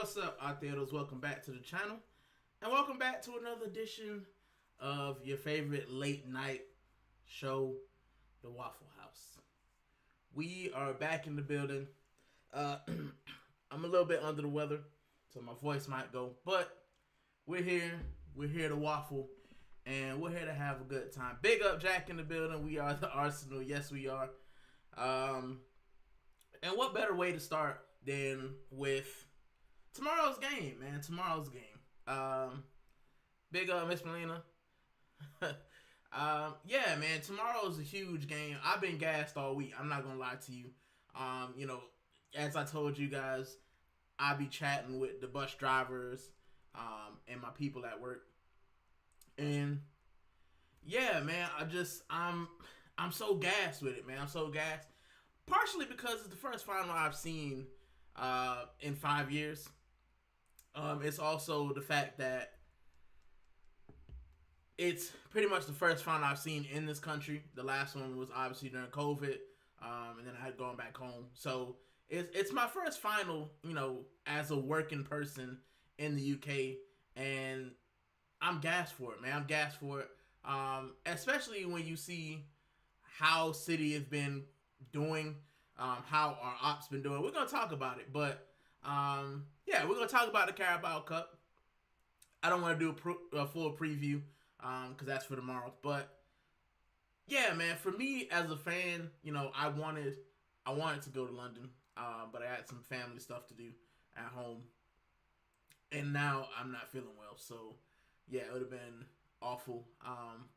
what's up out there? Welcome back to the channel. And welcome back to another edition of your favorite late night show, The Waffle House. We are back in the building. I'm a little bit under the weather, so my voice might go. But we're here. We're here to waffle. And we're here to have a good time. Big up Jack in the building. We are the Arsenal. Yes, we are. And what better way to start than with tomorrow's game, man. Tomorrow's game. Big up Miss Melina. Yeah, man. Tomorrow's a huge game. I've been gassed all week. I'm not gonna lie to you. As I told you guys, I be chatting with the bus drivers, and my people at work. And yeah, man, I'm so gassed with it, man. I'm so gassed. Partially because it's the first final I've seen in 5 years. It's also the fact that it's pretty much the first final I've seen in this country. The last one was obviously during COVID, and then I had gone back home. So it's my first final, as a working person in the UK, and I'm gassed for it, man. I'm gassed for it, especially when you see how City has been doing, how our ops been doing. We're gonna talk about it, but yeah, we're gonna talk about the Carabao Cup. I don't want to do a full preview because that's for tomorrow. But yeah, man, for me as a fan, I wanted to go to London, but I had some family stuff to do at home, and now I'm not feeling well. So yeah, it would have been awful.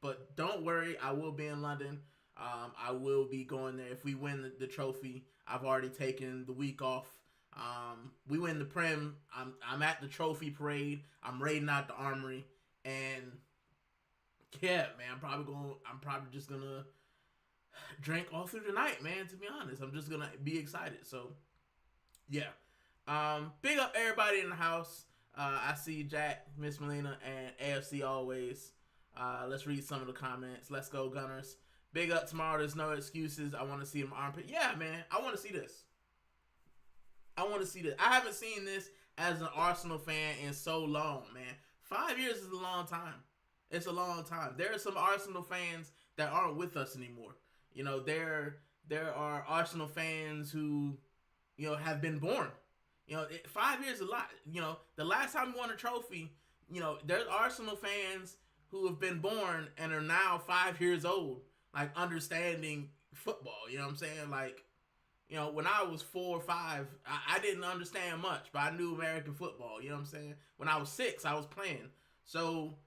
But don't worry, I will be in London. I will be going there if we win the trophy. I've already taken the week off. We win the Prem. I'm at the trophy parade. I'm raiding out the armory, and yeah, man, I'm probably just gonna drink all through the night, man. To be honest, I'm just gonna be excited. So yeah, big up everybody in the house. I see Jack, Miss Melina, and AFC always. Let's read some of the comments. Let's go Gunners. Big up tomorrow. There's no excuses. I want to see them armpit. Yeah, man. I want to see this. I haven't seen this as an Arsenal fan in so long, man. 5 years is a long time. It's a long time. There are some Arsenal fans that aren't with us anymore. There are Arsenal fans who, have been born. 5 years is a lot. The last time we won a trophy, there's Arsenal fans who have been born and are now 5 years old, like understanding football. You know what I'm saying? Like, when I was 4 or 5, I didn't understand much, but I knew American football. You know what I'm saying? When I was 6, I was playing. So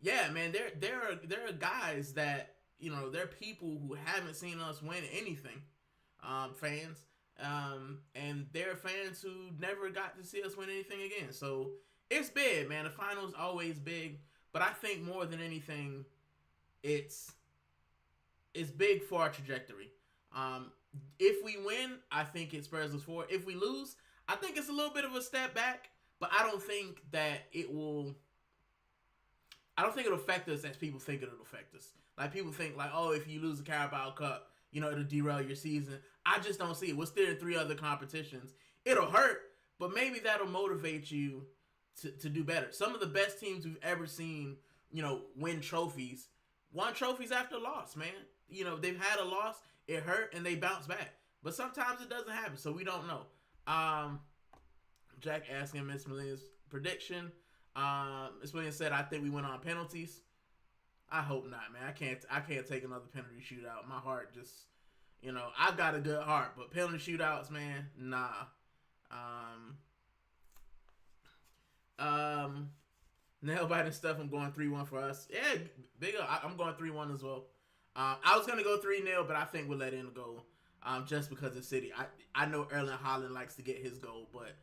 yeah, man, there are guys that, there are people who haven't seen us win anything, fans. And there are fans who never got to see us win anything again. So it's big, man. The finals always big, but I think more than anything, it's big for our trajectory. If we win, I think it spurs us forward. If we lose, I think it's a little bit of a step back, but I don't think that it'll affect us as people think it'll affect us. Like, people think, like, oh, if you lose the Carabao Cup, it'll derail your season. I just don't see it. We're still in 3 other competitions. It'll hurt, but maybe that'll motivate you to do better. Some of the best teams we've ever seen, win trophies, won trophies after a loss, man. They've had a loss, it hurt, and they bounce back. But sometimes it doesn't happen, so we don't know. Jack asking Miss Melina's prediction. Miss Melina said, I think we went on penalties. I hope not, man. I can't take another penalty shootout. My heart just, I've got a good heart, but penalty shootouts, man, nah. Nail biting stuff, I'm going 3-1 for us. Yeah, big up. I'm going 3-1 as well. I was going to go 3-0, but I think we'll let in a goal just because of City. I know Erling Haaland likes to get his goal, but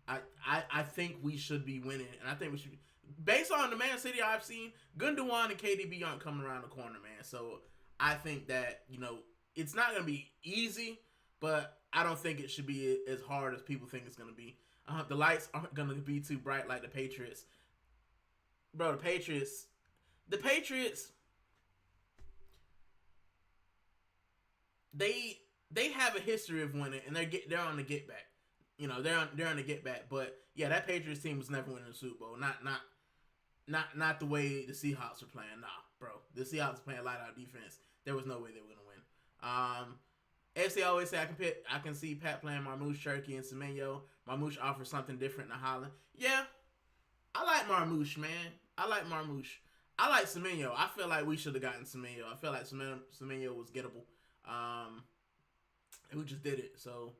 I think we should be winning. And I think we should be, based on the Man City I've seen, Gundogan and KDB aren't coming around the corner, man. So I think that, it's not going to be easy, but I don't think it should be as hard as people think it's going to be. The lights aren't going to be too bright like the Patriots. Bro, the Patriots, they have a history of winning, and they're on the get back. they're on the get back. But yeah, that Patriots team was never winning the Super Bowl. Not the way the Seahawks were playing. Nah, bro. The Seahawks were playing light out defense. There was no way they were gonna win. FC always say I can see Pat playing Marmouche, Cherokee, and Semenyo. Marmouche offers something different to Holland. Yeah, I like Marmouche, man. I like Marmouche. I like Semenyo. I feel like we should have gotten Semenyo. I feel like Semenyo was gettable. And we just did it. So,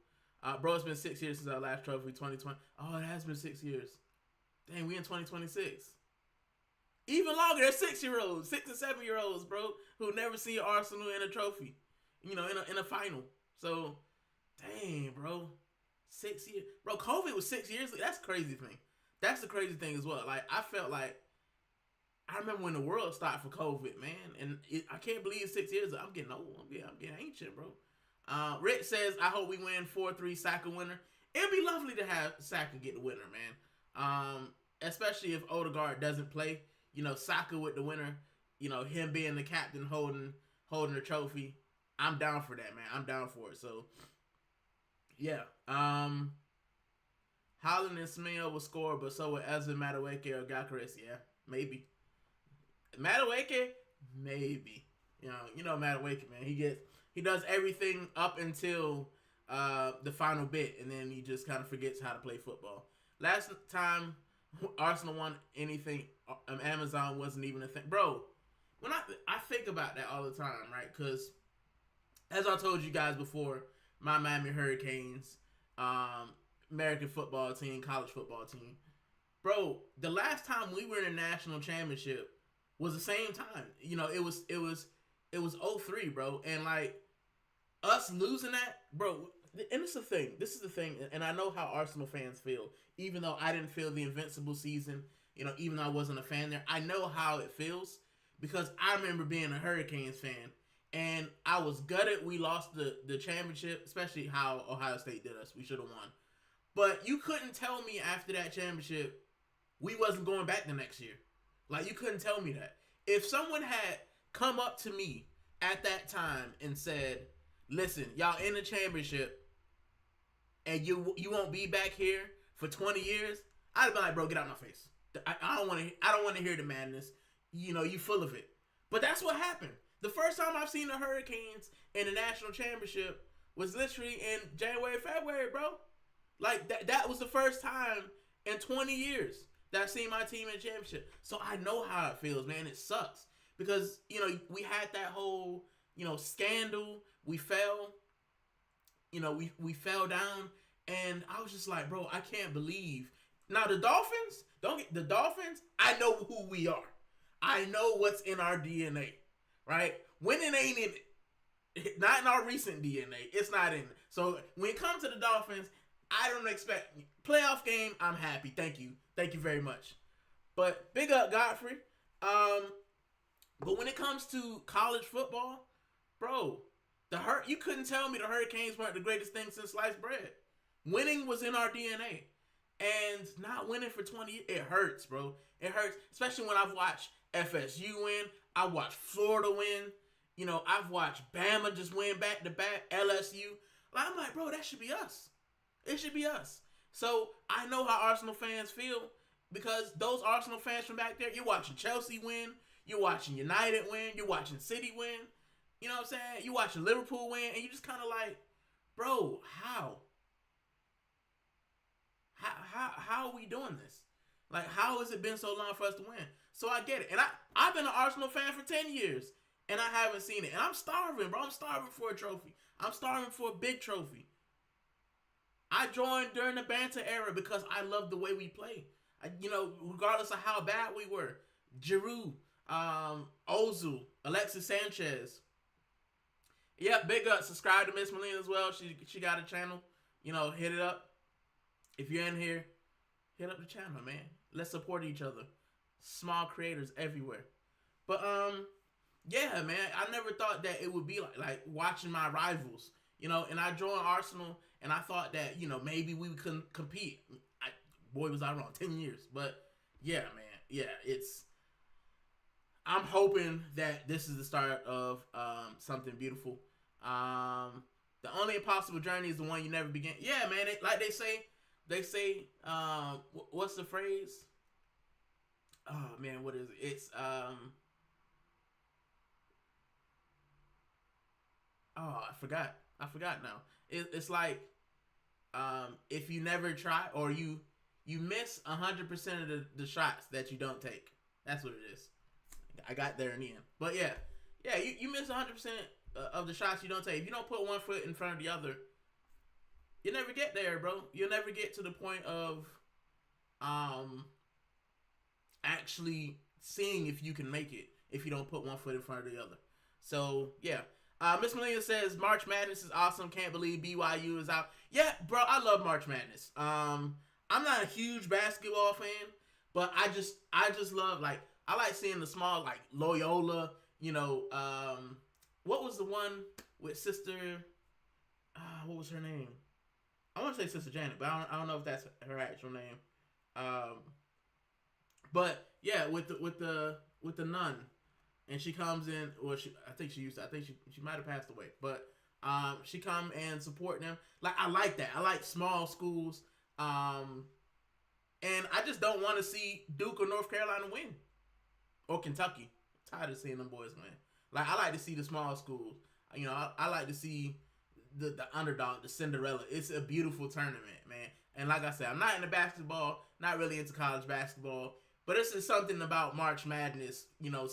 bro, it's been 6 years since our last trophy, 2020. Oh, it has been 6 years. Dang, we in 2026. Even longer. There's 6-year-olds, 6 and 7-year-olds, bro, who never seen Arsenal in a trophy. In a final. So, dang, bro. 6 years. Bro, COVID was 6 years. That's the crazy thing. That's the crazy thing as well. Like, I felt like, I remember when the world started for COVID, man. And I can't believe 6 years. I'm getting old. I'm getting ancient, bro. Rick says, I hope we win 4-3 Saka winner. It'd be lovely to have Saka get the winner, man. Especially if Odegaard doesn't play. Saka with the winner. Him being the captain holding the trophy. I'm down for that, man. I'm down for it. So, yeah. Holland and Semenyo will score, but so will Ezra, Madueke, or Gyökeres. Yeah, maybe. Madueke, maybe. Madueke, man. He does everything up until the final bit, and then he just kind of forgets how to play football. Last time Arsenal won anything, Amazon wasn't even a thing. Bro, when I think about that all the time, right? Because, as I told you guys before, my Miami Hurricanes, American football team, college football team. Bro, the last time we were in a national championship was the same time. It was 03, bro. And, like, us losing that, bro, and this is the thing, and I know how Arsenal fans feel. Even though I didn't feel the Invincible season, even though I wasn't a fan there, I know how it feels because I remember being a Hurricanes fan. And I was gutted we lost the championship, especially how Ohio State did us. We should have won. But you couldn't tell me after that championship we wasn't going back the next year. Like, you couldn't tell me that. If someone had come up to me at that time and said, listen, y'all in the championship and you won't be back here for 20 years, I'd have been like, bro, get out of my face. I don't want to hear the madness. You full of it. But that's what happened. The first time I've seen the Hurricanes in the national championship was literally in January, February, bro. Like, that was the first time in 20 years that I've seen my team in the championship. So I know how it feels, man. It sucks. Because, we had that whole, scandal. We fell. We fell down. And I was just like, bro, I can't believe. Now, the Dolphins, I know who we are. I know what's in our DNA. Right? Winning ain't in it. Not in our recent DNA. It's not in it. So when it comes to the Dolphins, I don't expect playoff game. I'm happy. Thank you. Thank you very much. But big up Godfrey. But when it comes to college football, bro, you couldn't tell me the Hurricanes weren't the greatest thing since sliced bread. Winning was in our DNA. And not winning for 20 years, it hurts, bro. It hurts. Especially when I've watched FSU win. I watched Florida win. I've watched Bama just win back to back. LSU. I'm like, bro, that should be us. It should be us. So I know how Arsenal fans feel because those Arsenal fans from back there, you're watching Chelsea win. You're watching United win. You're watching City win. You know what I'm saying? You're watching Liverpool win. And you just kind of like, bro, how? How are we doing this? Like, how has it been so long for us to win? So I get it. And I've been an Arsenal fan for 10 years, and I haven't seen it. And I'm starving, bro. I'm starving for a trophy. I'm starving for a big trophy. I joined during the banter era because I love the way we play. Regardless of how bad we were. Giroud, Ozil, Alexis Sanchez. Yep, big up. Subscribe to Miss Melina as well. She got a channel. Hit it up. If you're in here, hit up the channel, man. Let's support each other. Small creators everywhere. But yeah, man, I never thought that it would be like watching my rivals, and I joined Arsenal and I thought that, maybe we could compete. Boy, was I wrong. 10 years. But yeah, man. Yeah, I'm hoping that this is the start of something beautiful. The only impossible journey is the one you never begin. Yeah, man. Like they say, what's the phrase? Oh man, what is it? It's oh, I forgot. I forgot now. It's like, if you never try, or you miss 100% of the shots that you don't take. That's what it is. I got there in the end. But yeah, you miss 100% of the shots you don't take. If you don't put one foot in front of the other, you never get there, bro. You'll never get to the point of actually seeing if you can make it if you don't put one foot in front of the other. So yeah. Miss Melina says March Madness is awesome. Can't believe BYU is out. Yeah, bro, I love March Madness. I'm not a huge basketball fan, but I just love, like, I like seeing the small, like Loyola. What was the one with Sister? What was her name? I want to say Sister Janet, but I don't know if that's her actual name. But yeah, with the nun. And she comes in, or I think she might have passed away, but she come and support them. Like, I like that. I like small schools, and I just don't want to see Duke or North Carolina win, or Kentucky. I'm tired of seeing them boys win. Like, I like to see the small schools. I like to see the underdog, the Cinderella. It's a beautiful tournament, man. And like I said, I'm not into basketball, not really into college basketball. But it's just something about March Madness,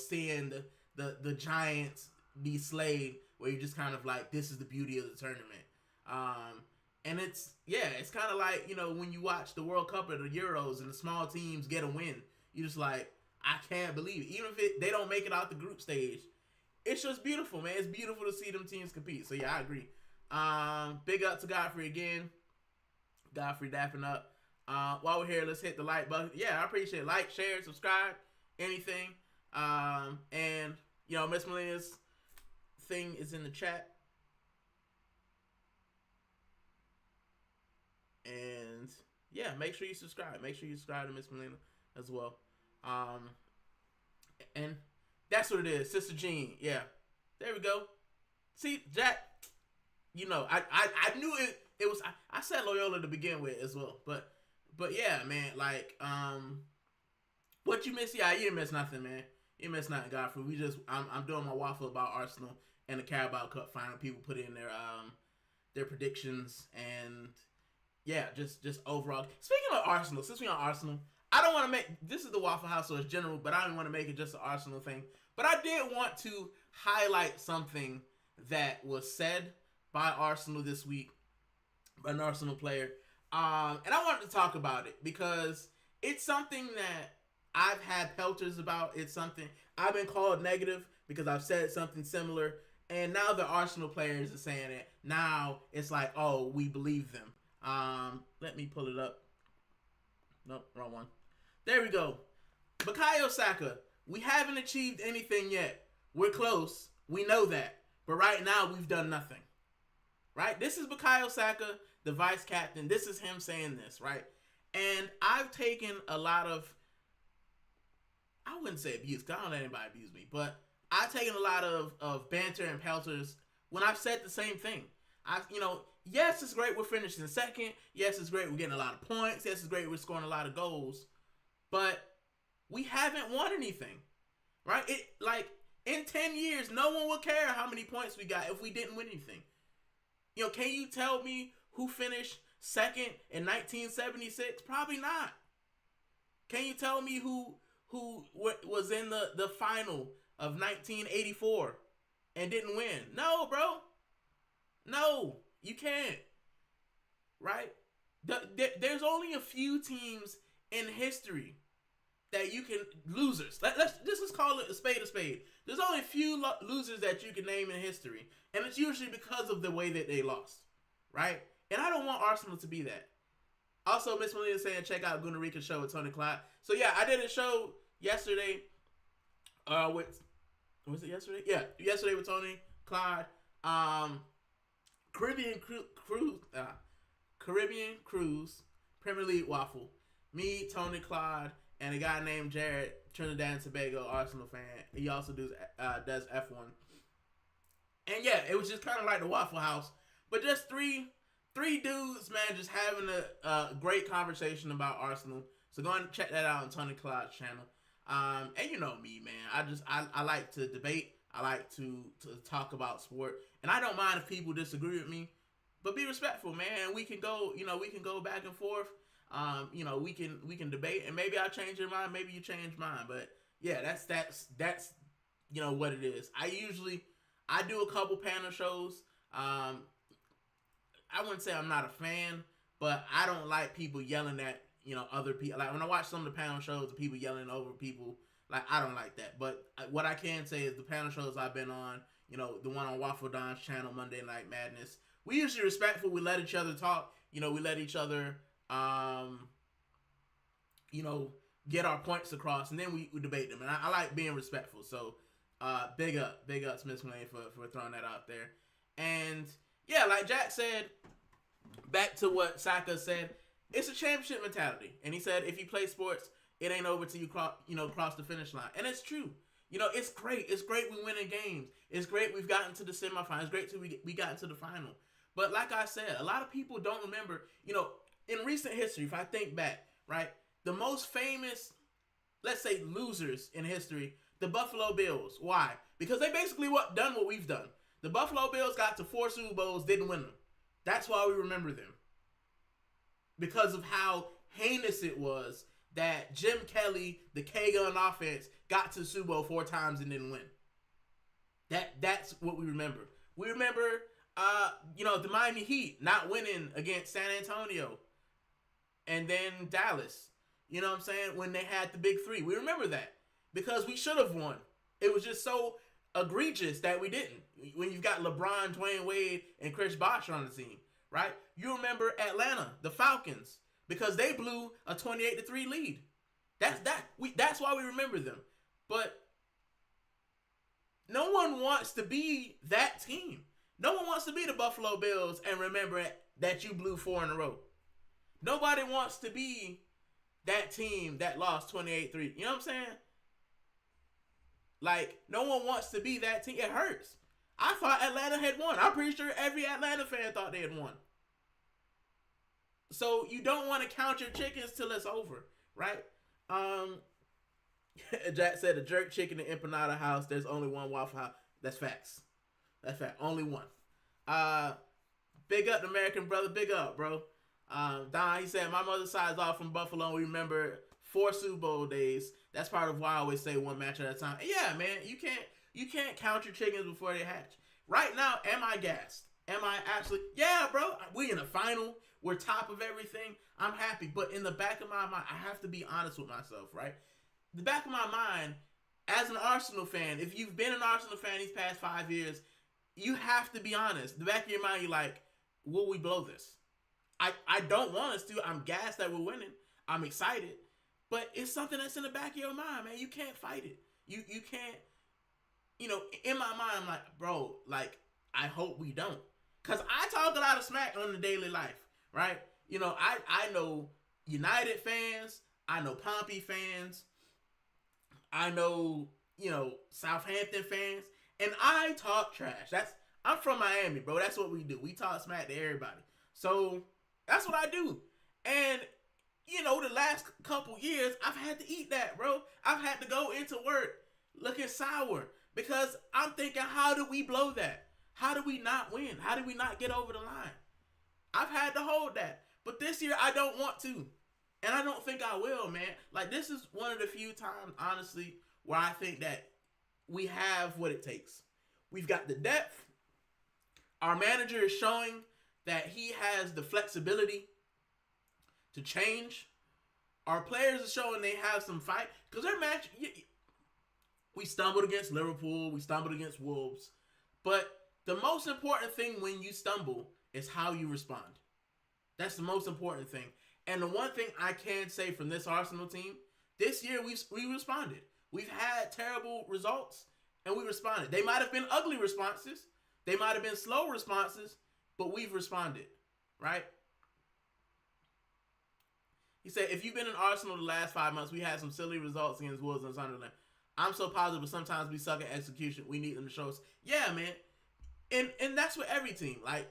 seeing the Giants be slayed, where you're just kind of like, this is the beauty of the tournament. And it's kind of like, when you watch the World Cup or the Euros and the small teams get a win, you're just like, I can't believe it. Even if they don't make it out the group stage, it's just beautiful, man. It's beautiful to see them teams compete. So yeah, I agree. Big up to Godfrey again. Godfrey dapping up. While we're here, let's hit the like button. Yeah, I appreciate it. Like, share, subscribe, anything. And Miss Melina's thing is in the chat. And yeah, make sure you subscribe. Make sure you subscribe to Miss Melina as well. And that's what it is. Sister Jean. Yeah. There we go. See, Jack, I knew it was, I said Loyola to begin with as well, but yeah, man, like, what you miss? Yeah, you didn't miss nothing, man. You missed nothing, Godfrey. I'm doing my waffle about Arsenal and the Carabao Cup final. People put in their predictions, and yeah, just overall. Speaking of Arsenal, since we're on Arsenal, I don't want to make, this is the Waffle House, so it's general, but I don't want to make it just an Arsenal thing. But I did want to highlight something that was said by Arsenal this week, by an Arsenal player. And I wanted to talk about it because it's something that I've had pelters about. It's something I've been called negative because I've said something similar. And now the Arsenal players are saying it. Now it's like, oh, we believe them. Let me pull it up. Nope, wrong one. There we go. Bukayo Saka, we haven't achieved anything yet. We're close. We know that. But right now, we've done nothing. Right? This is Bukayo Saka, the vice captain. This is him saying this, right? And I've taken a lot of, I wouldn't say abuse, because I don't let anybody abuse me, but I've taken a lot of banter and pelters when I've said the same thing. Yes, it's great we're finishing second. Yes, it's great we're getting a lot of points. Yes, it's great we're scoring a lot of goals. But we haven't won anything, right? In 10 years, no one will care how many points we got if we didn't win anything. Can you tell me who finished second in 1976? Probably not. Can you tell me who was in the final of 1984 and didn't win? No, bro. No, you can't. Right? There's only a few teams in history that you can, losers. Let's just call it a spade a spade. There's only a few losers that you can name in history, and it's usually because of the way that they lost, right? And I don't want Arsenal to be that. Also, Miss Melina saying check out Gooner Rican show with Tony Clyde. So yeah, I did a show yesterday. Was it yesterday? Yeah, yesterday with Tony Clyde. Caribbean Cruise, Premier League Waffle. Me, Tony Clyde, and a guy named Jared, Trinidad and Tobago, Arsenal fan. He also does F1. And yeah, it was just kind of like the Waffle House, But just three dudes, man, just having a great conversation about Arsenal. So go and check that out on Tony Cloud's channel. And you know me, man. I like to debate. I like to talk about sport, and I don't mind if people disagree with me, but be respectful, man. We can go, we can go back and forth. We can debate, and maybe I change your mind, maybe you change mine. But yeah, that's what it is. I do a couple panel shows. I wouldn't say I'm not a fan, but I don't like people yelling at other people. Like when I watch some of the panel shows, the people yelling over people. Like, I don't like that. But what I can say is the panel shows I've been on, the one on Waffle Don's channel, Monday Night Madness, we usually respectful. We let each other talk. We let each other, get our points across, and then we debate them. And I like being respectful. So, big up to Miss Lane for throwing that out there. And, yeah, like Jack said, back to what Saka said, it's a championship mentality. And he said if you play sports, it ain't over till you cross the finish line. And it's true. It's great. It's great we win in games. It's great we've gotten to the semifinals. It's great too we got into the final. But like I said, a lot of people don't remember, in recent history, if I think back, right, the most famous, let's say, losers in history, the Buffalo Bills. Why? Because they basically done what we've done. The Buffalo Bills got to 4 Super Bowls, didn't win them. That's why we remember them. Because of how heinous it was that Jim Kelly, the K-Gun offense, got to the Super Bowl 4 times and didn't win. That's what we remember. We remember, the Miami Heat not winning against San Antonio and then Dallas. You know what I'm saying? When they had the big 3. We remember that because we should have won. It was just so egregious that we didn't. When you've got LeBron, Dwayne Wade, and Chris Bosh on the team, right? You remember Atlanta, the Falcons, because they blew a 28-3 lead. That's why we remember them. But no one wants to be that team. No one wants to be the Buffalo Bills and remember that you blew 4 in a row. Nobody wants to be that team that lost 28-3. You know what I'm saying? Like, no one wants to be that team. It hurts. I thought Atlanta had won. I'm pretty sure every Atlanta fan thought they had won. So you don't want to count your chickens till it's over, right? Jack said a jerk chicken in Empanada House. There's only one Waffle House. That's facts. That's fact. Only one. Big up the American brother. Big up, bro. Don, he said my mother's side is all from Buffalo. We remember 4 Super Bowl days. That's part of why I always say one match at a time. And yeah, man, you can't count your chickens before they hatch. Right now, am I gassed? Am I actually? Yeah, bro. We in the final. We're top of everything. I'm happy. But in the back of my mind, I have to be honest with myself, right? The back of my mind, as an Arsenal fan, if you've been an Arsenal fan these past 5 years, you have to be honest. The back of your mind, you're like, will we blow this? I don't want us to. I'm gassed that we're winning. I'm excited. But it's something that's in the back of your mind, man. You can't fight it. You can't, in my mind, I'm like, bro, like, I hope we don't. Because I talk a lot of smack on the daily life, right? I know United fans. I know Pompey fans. I know, Southampton fans. And I talk trash. I'm from Miami, bro. That's what we do. We talk smack to everybody. So that's what I do. And, the last couple years, I've had to eat that, bro. I've had to go into work looking sour because I'm thinking, how do we blow that? How do we not win? How do we not get over the line? I've had to hold that. But this year, I don't want to. And I don't think I will, man. Like, this is one of the few times, honestly, where I think that we have what it takes. We've got the depth. Our manager is showing that he has the flexibility to change. Our players are showing they have some fight. Because their match, we stumbled against Liverpool. We stumbled against Wolves. But the most important thing when you stumble is how you respond. That's the most important thing. And the one thing I can say from this Arsenal team, this year we responded. We've had terrible results, and we responded. They might have been ugly responses. They might have been slow responses, but we've responded, right? He said, if you've been in Arsenal the last 5 months, we had some silly results against Wolves and Sunderland. I'm so positive, but sometimes we suck at execution. We need them to show us. Yeah, man. And that's with every team. Like,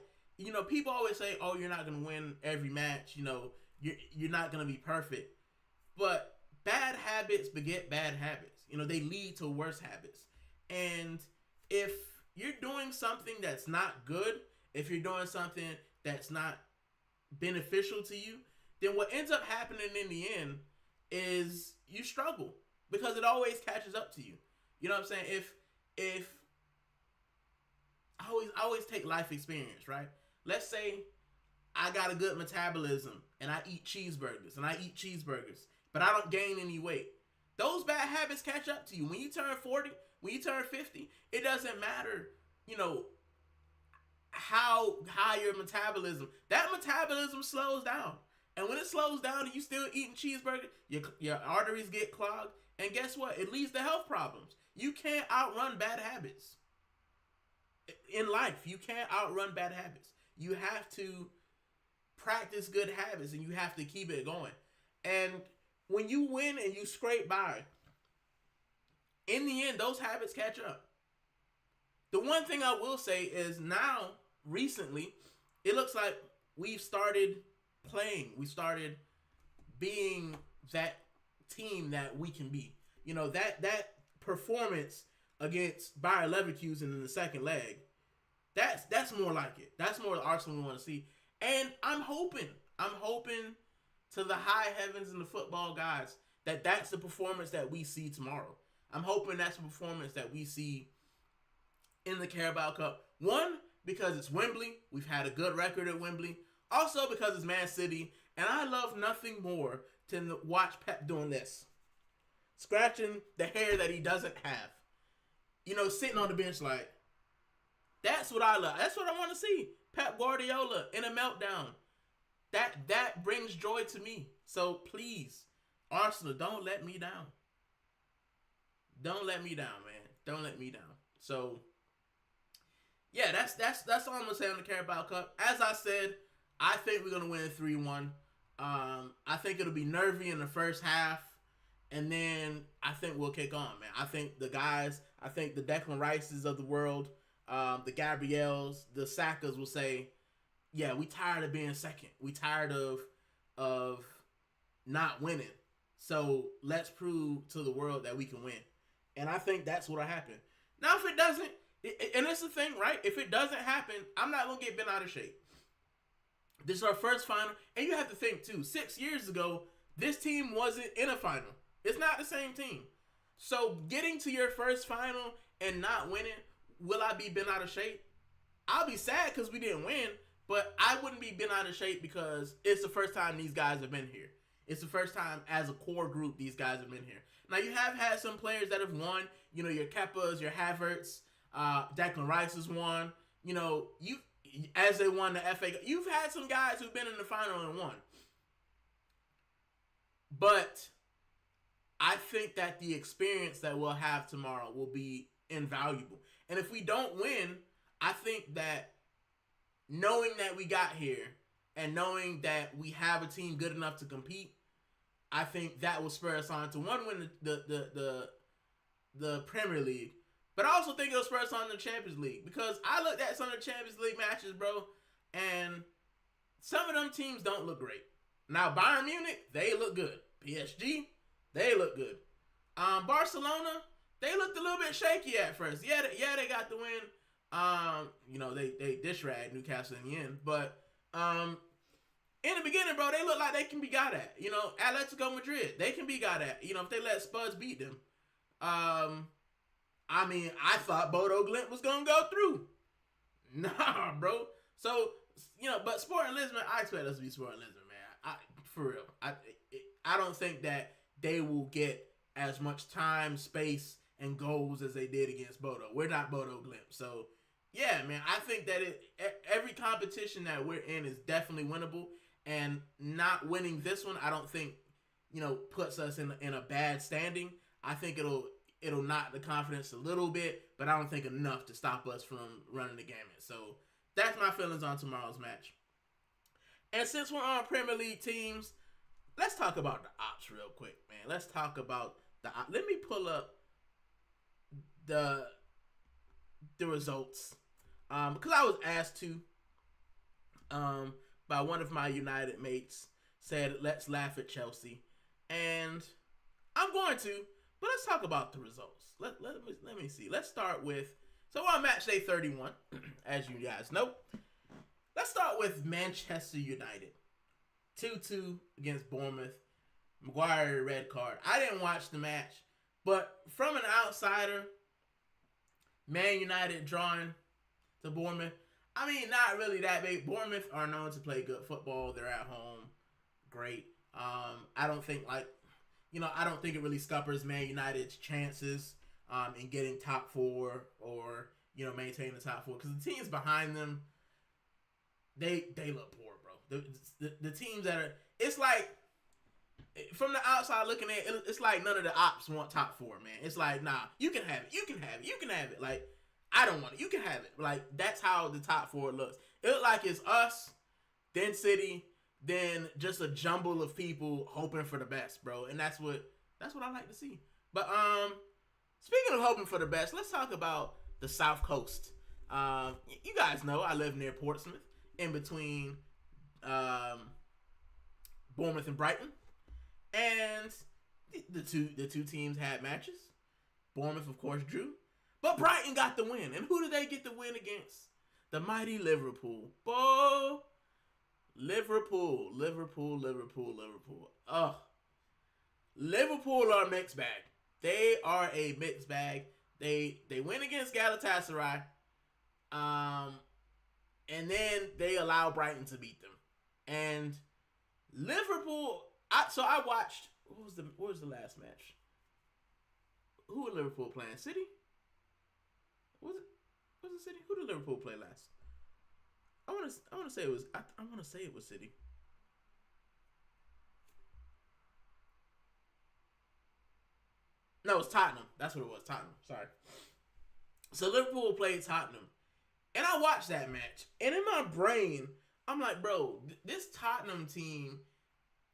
people always say, "Oh, you're not gonna win every match." You're not gonna be perfect, but bad habits beget bad habits. They lead to worse habits, and if you're doing something that's not good, if you're doing something that's not beneficial to you, then what ends up happening in the end is you struggle because it always catches up to you. You know what I'm saying? If I always take life experience, right? Let's say I got a good metabolism and I eat cheeseburgers, but I don't gain any weight. Those bad habits catch up to you. When you turn 40, when you turn 50, it doesn't matter, how high your metabolism slows down. And when it slows down and you still eating cheeseburger, your arteries get clogged. And guess what? It leads to health problems. You can't outrun bad habits. In life, you can't outrun bad habits. You have to practice good habits and you have to keep it going. And when you win and you scrape by, in the end, those habits catch up. The one thing I will say is now, recently, it looks like we've started playing. We started being that team that we can be. That performance against Bayer Leverkusen in the second leg, that's more like it. That's more the Arsenal we want to see. And I'm hoping to the high heavens and the football gods that's the performance that we see tomorrow. I'm hoping that's the performance that we see in the Carabao Cup. One, because it's Wembley. We've had a good record at Wembley. Also because it's Man City. And I love nothing more than to watch Pep doing this. Scratching the hair that he doesn't have. Sitting on the bench like, that's what I love. That's what I want to see. Pep Guardiola in a meltdown. That brings joy to me. So please, Arsenal, don't let me down. Don't let me down, man. Don't let me down. So yeah, that's all I'm gonna say on the Carabao Cup. As I said, I think we're gonna win 3-1. I think it'll be nervy in the first half, and then I think we'll kick on, man. I think the Declan Rices of the world, the Gabriels, the Sakas will say, yeah, we tired of being second. We tired of not winning. So let's prove to the world that we can win. And I think that's what'll happen. Now, if it doesn't, and it's the thing, right? If it doesn't happen, I'm not going to get bent out of shape. This is our first final. And you have to think, too, 6 years ago, this team wasn't in a final. It's not the same team. So getting to your first final and not winning, will I be bent out of shape? I'll be sad because we didn't win, but I wouldn't be bent out of shape because it's the first time these guys have been here. It's the first time as a core group these guys have been here. Now, you have had some players that have won. Your Kepas, your Havertz, Declan Rice has won. As they won the FA. You've had some guys who've been in the final and won. But I think that the experience that we'll have tomorrow will be invaluable. And if we don't win, I think that knowing that we got here and knowing that we have a team good enough to compete, I think that will spur us on to one, win the Premier League, but I also think it'll spur us on to the Champions League, because I looked at some of the Champions League matches, bro, and some of them teams don't look great. Now, Bayern Munich, they look good. PSG, they look good. Barcelona, they looked a little bit shaky at first. Yeah, they got the win. They dish-ragged Newcastle in the end, but in the beginning, bro, they look like they can be got at. Atletico Madrid, they can be got at. If they let Spuds beat them. I thought Bodo Glimt was going to go through. Nah, bro. So, but Sporting Lisbon, I expect us to be Sporting Lisbon, man. For real. I don't think that they will get as much time, space, and goals as they did against Bodo. We're not Bodo Glimt. So, yeah, man, I think that every competition that we're in is definitely winnable. And not winning this one, I don't think, puts us in a bad standing. I think it'll knock the confidence a little bit, but I don't think enough to stop us from running the gamut. So that's my feelings on tomorrow's match. And since we're on Premier League teams, let's talk about the ops real quick, man. Let's talk about the ops. Let me pull up the results, because I was asked to. um, by one of my United mates said, "Let's laugh at Chelsea," and I'm going to. But let's talk about the results. Let me see. Let's start with, so we're on match day 31, as you guys know. Let's start with Manchester United. 2-2 against Bournemouth. Maguire, red card. I didn't watch the match, but from an outsider, Man United drawing to Bournemouth, I mean, not really that big. Bournemouth are known to play good football. They're at home. Great. I don't think I don't think it really scuppers Man United's chances in getting top four or, maintaining the top four. Because the teams behind them, they look poor, bro. The teams that are, it's like, from the outside looking at it, it's like none of the ops want top four, man. It's like, nah, you can have it. You can have it. You can have it. Like, I don't want it. You can have it. Like, that's how the top four looks. It looks like it's us, then City, then just a jumble of people hoping for the best, bro. And that's what I like to see. But speaking of hoping for the best, let's talk about the South Coast. You guys know I live near Portsmouth, in between Bournemouth and Brighton, and the two teams had matches. Bournemouth, of course, drew, but Brighton got the win. And who did they get the win against? The mighty Liverpool. Boy, Liverpool. Ugh. Liverpool are a mixed bag. They are a mixed bag. They win against Galatasaray. And then they allow Brighton to beat them. And Liverpool, I watched, what was the last match? Who did Liverpool playing? City? Was it City? Who did Liverpool play last? I want to say it was City. No, it was Tottenham. That's what it was. Tottenham. Sorry. So Liverpool played Tottenham. And I watched that match. And in my brain, I'm like, bro, this Tottenham team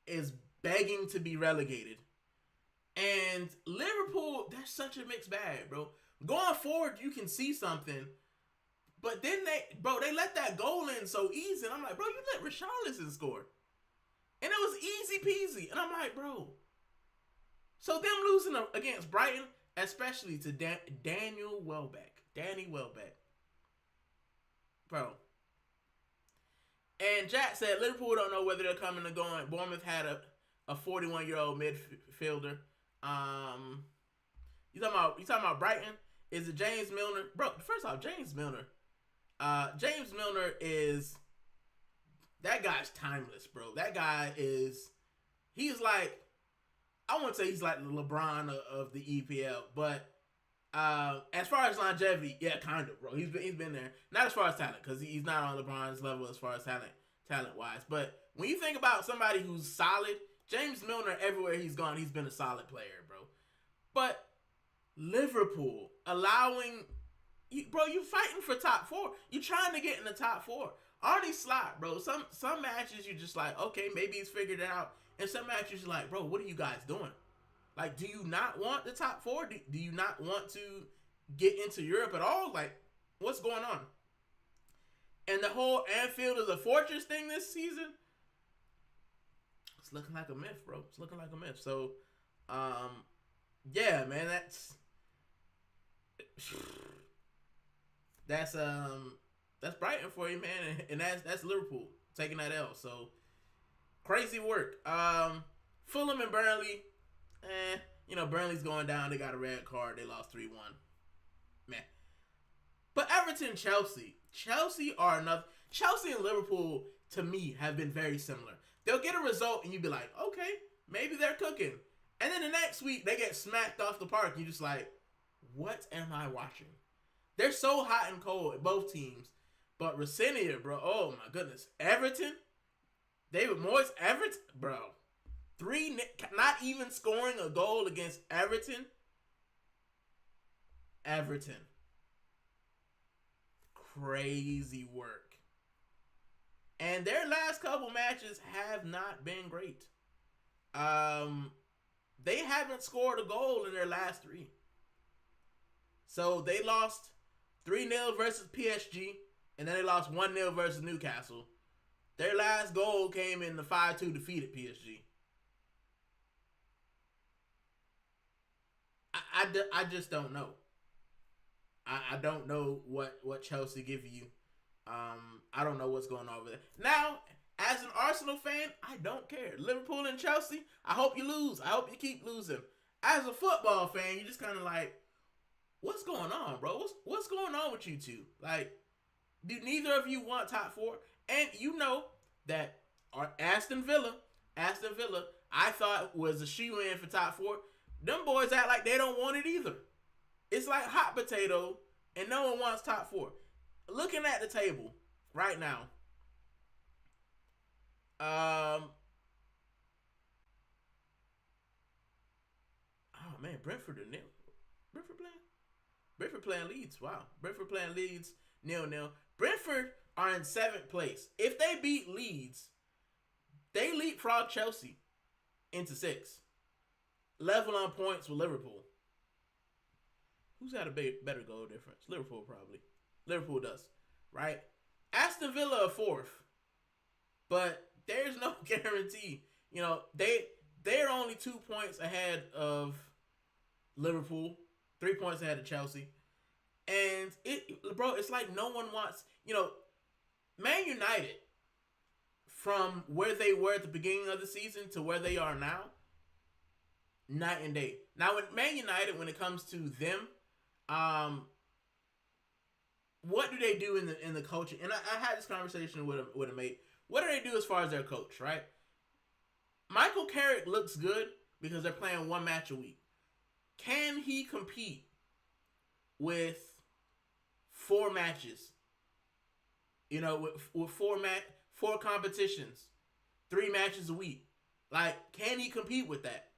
is begging to be relegated. And Liverpool, they're such a mixed bag, bro. Going forward, you can see something. But then they let that goal in so easy. And I'm like, bro, you let Richarlison score. And it was easy peasy. And I'm like, bro. So them losing against Brighton, especially to Danny Welbeck. Bro. And Jack said Liverpool don't know whether they're coming or going. Bournemouth had a 41-year-old midfielder. You talking about Brighton? Is it James Milner? Bro, first off, James Milner. James Milner is, that guy's timeless, bro. That guy is, he's like, I wouldn't say he's like the LeBron of the EPL, but as far as longevity, yeah, kind of, bro. He's been there. Not as far as talent, because he's not on LeBron's level as far as talent wise. But when you think about somebody who's solid, James Milner, everywhere he's gone, he's been a solid player, bro. But Liverpool allowing, bro, you fighting for top four. You trying to get in the top four. Already slot, bro. Some matches you just like, okay, maybe he's figured it out. And some matches you're like, bro, what are you guys doing? Like, do you not want the top four? Do you not want to get into Europe at all? Like, what's going on? And the whole Anfield is a fortress thing this season, it's looking like a myth, bro. It's looking like a myth. So, yeah, man, that's Brighton for you, man, and that's Liverpool taking that L. So, crazy work. Fulham and Burnley, Burnley's going down. They got a red card. They lost 3-1. Man. But Everton, Chelsea and Liverpool, to me, have been very similar. They'll get a result and you'll be like, okay, maybe they're cooking. And then the next week, they get smacked off the park. You're just like, what am I watching? They're so hot and cold, both teams. But Rosenior, bro, oh my goodness. Everton, David Moyes, Everton, bro. Not even scoring a goal against Everton. Crazy work. And their last couple matches have not been great. They haven't scored a goal in their last three. So they lost 3-0 versus PSG, and then they lost 1-0 versus Newcastle. Their last goal came in the 5-2 defeat at PSG. I just don't know. I don't know what Chelsea give you. I don't know what's going on over there. Now, as an Arsenal fan, I don't care. Liverpool and Chelsea, I hope you lose. I hope you keep losing. As a football fan, you're just kind of like, what's going on, bro? What's going on with you two? Like, do neither of you want top four? And you know that Aston Villa, I thought was a shoe-in for top four. Them boys act like they don't want it either. It's like hot potato, and no one wants top four. Looking at the table right now, oh man, Brentford are nil. Brentford playing Leeds. Wow, Brentford playing Leeds 0-0. Brentford are in 7th place. If they beat Leeds, they leapfrog Chelsea into 6th. Level on points with Liverpool. Who's had a better goal difference? Liverpool probably. Liverpool does, right? Aston Villa are 4th, but there's no guarantee. You know, they're only 2 points ahead of Liverpool, 3 points ahead of Chelsea, and it's like no one wants. You know, Man United, from where they were at the beginning of the season to where they are now, night and day. Now, with Man United, when it comes to them, what do they do in the coaching? And I had this conversation with a mate. What do they do as far as their coach, right? Michael Carrick looks good because they're playing 1 match a week. Can he compete with 4 matches? You know, with 4 competitions, 3 matches a week. Like, can he compete with that?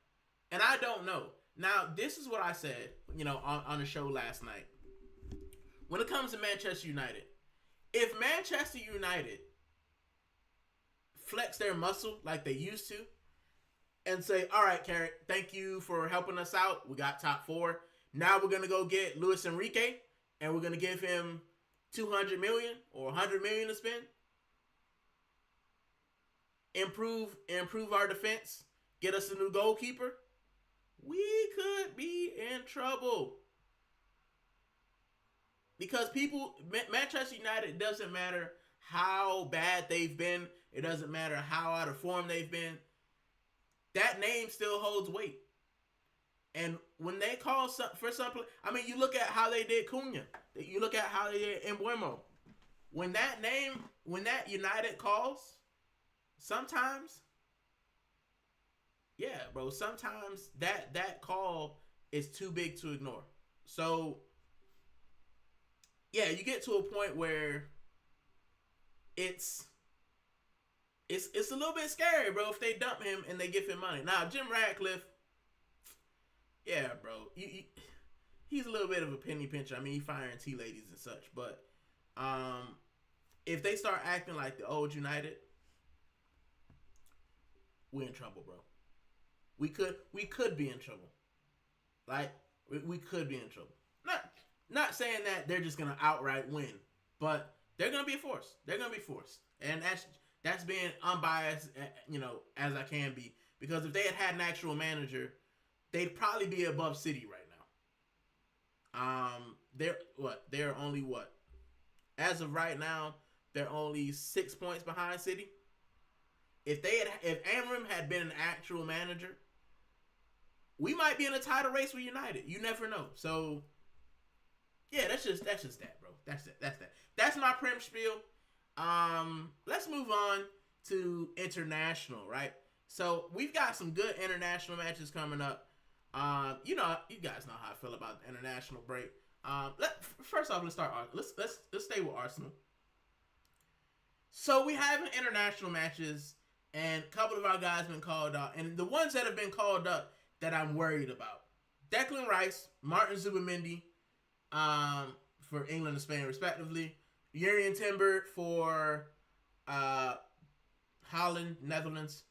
And I don't know. Now, this is what I said, you know, on the show last night. When it comes to Manchester United, if Manchester United flex their muscle like they used to and say, all right, Carrick, thank you for helping us out. We got top 4. Now we're going to go get Luis Enrique, and we're going to give him $200 million or $100 million to spend. Improve our defense. Get us a new goalkeeper. We could be in trouble. Because Manchester United, doesn't matter how bad they've been. It doesn't matter how out of form they've been. That name still holds weight. And when they call for something, I mean, you look at how they did Cunha. You look at how they did Embuemo. When that United calls, sometimes, yeah, bro, sometimes that call is too big to ignore. So, yeah, you get to a point where it's a little bit scary, bro, if they dump him and they give him money. Now, Jim Ratcliffe, yeah, bro, he's a little bit of a penny pincher. I mean, he firing tea ladies and such, but if they start acting like the old United, we're in trouble, bro. We could be in trouble. Like, we could be in trouble. Not saying that they're just gonna outright win, but they're gonna be a force. They're gonna be forced, and that's being unbiased, you know, as I can be. Because if they had an actual manager, they'd probably be above City right now. They're only what? As of right now, they're only 6 points behind City. If Amram had been an actual manager, we might be in a title race with United. You never know. So, yeah, that's just that, bro. That's that. That's my Prem spiel. Let's move on to international, right? So we've got some good international matches coming up. You know, you guys know how I feel about the international break. First off, let's start. Let's stay with Arsenal. So we have international matches, and a couple of our guys have been called up, and the ones that have been called up that I'm worried about: Declan Rice, Martin Zubimendi, for England and Spain respectively, Jurrien Timber for Holland, Netherlands,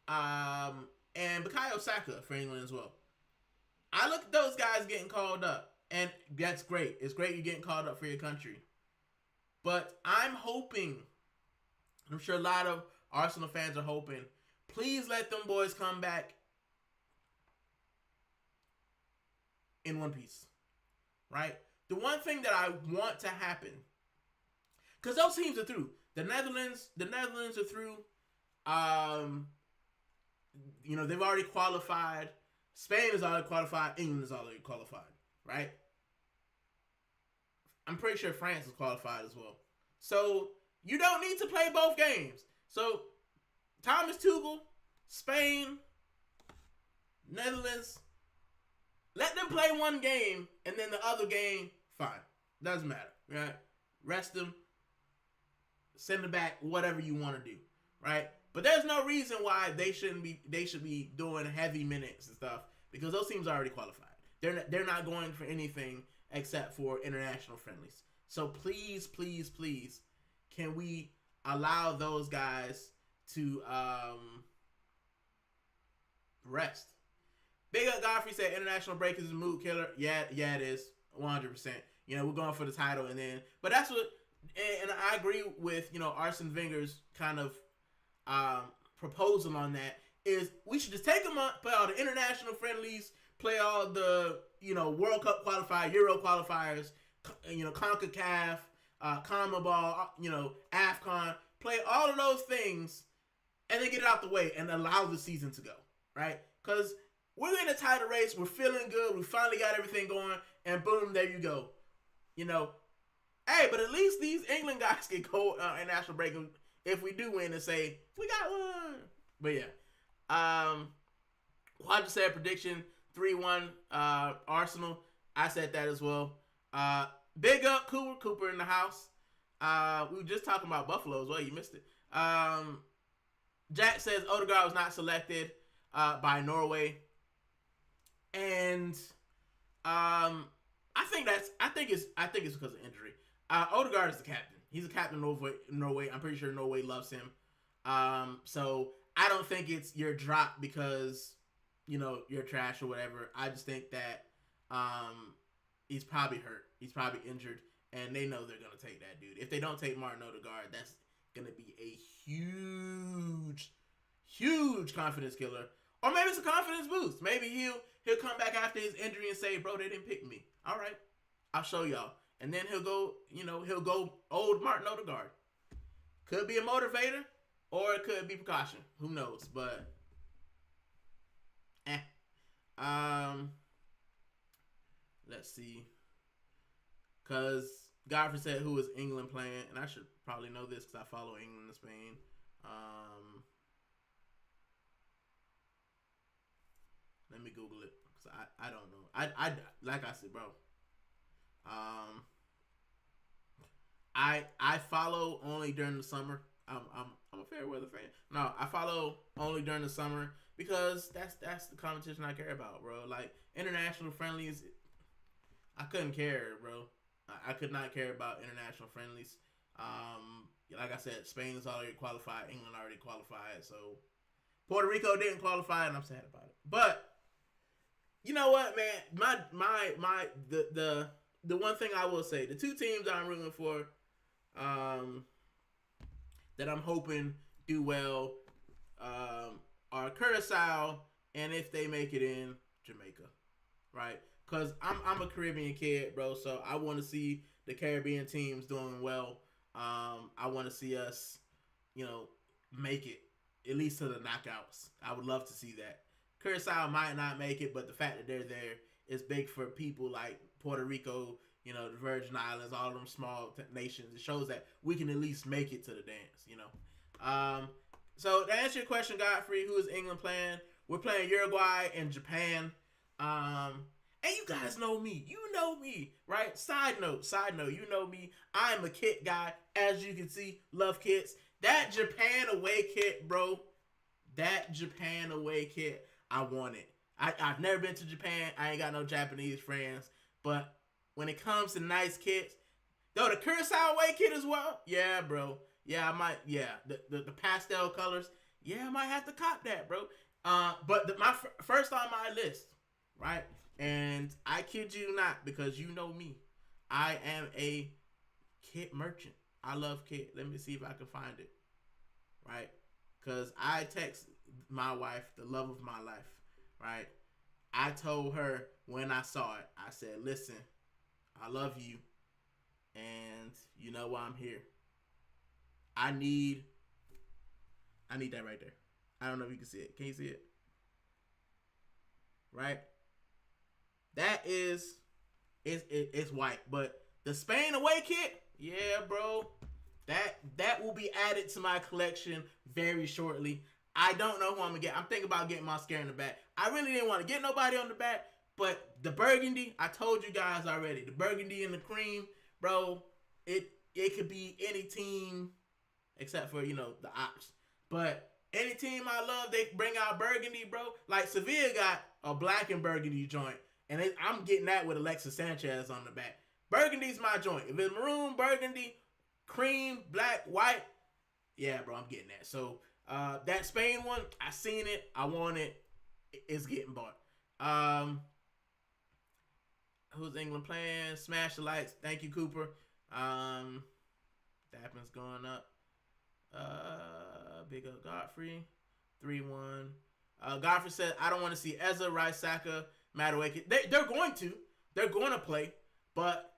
and Bukayo Saka for England as well. I look at those guys getting called up, and that's great. It's great you're getting called up for your country. But I'm hoping I'm sure a lot of Arsenal fans are hoping, please let them boys come back in one piece, right? The one thing that I want to happen, because those teams are through. The Netherlands are through. They've already qualified. Spain is already qualified. England is already qualified, right? I'm pretty sure France is qualified as well. So you don't need to play both games. So Thomas Tuchel, Spain, Netherlands, let them play one game, and then the other game, fine. Doesn't matter, right? Rest them, send them back, whatever you want to do, right? But there's no reason why they should be doing heavy minutes and stuff, because those teams are already qualified. They're not going for anything except for international friendlies. So please, please, please, can we allow those guys to rest? Big Up Godfrey said international break is a mood killer. Yeah, it is 100%. We're going for the title, but that's what, and I agree with Arsene Wenger's kind of proposal on that is we should just take a month, play all the international friendlies, play all the World Cup qualifiers, Euro qualifiers, CONCACAF, CONMEBOL, AFCON, play all of those things, and then get it out the way and allow the season to go, right? Because we're in a title race, we're feeling good, we finally got everything going, and boom, there you go. Hey, but at least these England guys can go international break if we do win and say, we got one. But yeah. Quadra said prediction 3-1 Arsenal. I said that as well. Big up Cooper in the house. We were just talking about Buffalo as well. You missed it. Jack says Odegaard was not selected by Norway. And I think it's because of injury. Odegaard is the captain. He's a captain of Norway. I'm pretty sure Norway loves him. So I don't think it's your drop because you're trash or whatever. I just think that he's probably hurt. He's probably injured, and they know they're gonna take that dude. If they don't take Martin Odegaard, that's gonna be a huge confidence killer. Or maybe it's a confidence boost. Maybe he'll come back after his injury and say, "Bro, they didn't pick me. All right, I'll show y'all." And then he'll go old Martin Odegaard. Could be a motivator, or it could be precaution. Who knows? But let's see. Because Godfrey said who is England playing, and I should probably know this because I follow England and Spain. Let me Google it because I don't know. I like I said, bro. I follow only during the summer. I'm a fair weather fan. No, I follow only during the summer because that's the competition I care about, bro. Like international friendlies, I couldn't care, bro. I could not care about international friendlies. Like I said, Spain is already qualified. England already qualified. So Puerto Rico didn't qualify, and I'm sad about it. But you know what, man? The one thing I will say, the two teams I'm rooting for, that I'm hoping do well, are Curacao, and if they make it in, Jamaica, right? Because I'm a Caribbean kid, bro, so I want to see the Caribbean teams doing well. I want to see us, make it at least to the knockouts. I would love to see that. Curacao might not make it, but the fact that they're there is big for people like Puerto Rico, the Virgin Islands, all of them small nations. It shows that we can at least make it to the dance, So to answer your question, Godfrey, who is England playing? We're playing Uruguay and Japan. And you guys know me. You know me, right? Side note, you know me. I'm a kit guy. As you can see, love kits. That Japan away kit, bro. That Japan away kit, I want it. I've never been to Japan. I ain't got no Japanese friends. But when it comes to nice kits, though the Curacao away kit as well, yeah, bro. Yeah, I might, yeah. The pastel colors, yeah, I might have to cop that, bro. But my first on my list, right? And I kid you not, because you know me. I am a kit merchant. I love kit. Let me see if I can find it. right? Because I text my wife, the love of my life, right? I told her when I saw it, I said, listen, I love you, and you know why I'm here. I need that right there. I don't know if you can see it. Can you see it? Right? That is, it's white. But the Spain away kit, yeah, bro. That will be added to my collection very shortly. I don't know who I'm gonna get. I'm thinking about getting Mascara in the back. I really didn't want to get nobody on the back, but the burgundy, I told you guys already. The burgundy and the cream, bro. It could be any team except for, the Ops. But any team I love, they bring out burgundy, bro. Like Sevilla got a black and burgundy joint, and I'm getting that with Alexis Sanchez on the back. Burgundy's my joint. If it's maroon, burgundy, cream, black, white, yeah, bro, I'm getting that. So that Spain one, I seen it, I want it. It's getting bought. Who's England playing? Smash the lights. Thank you, Cooper. Dappin's going up. Big up Godfrey. 3-1. Godfrey said, I don't want to see Ezra, Rice, Saka, Madueke. They're going to. They're going to play. But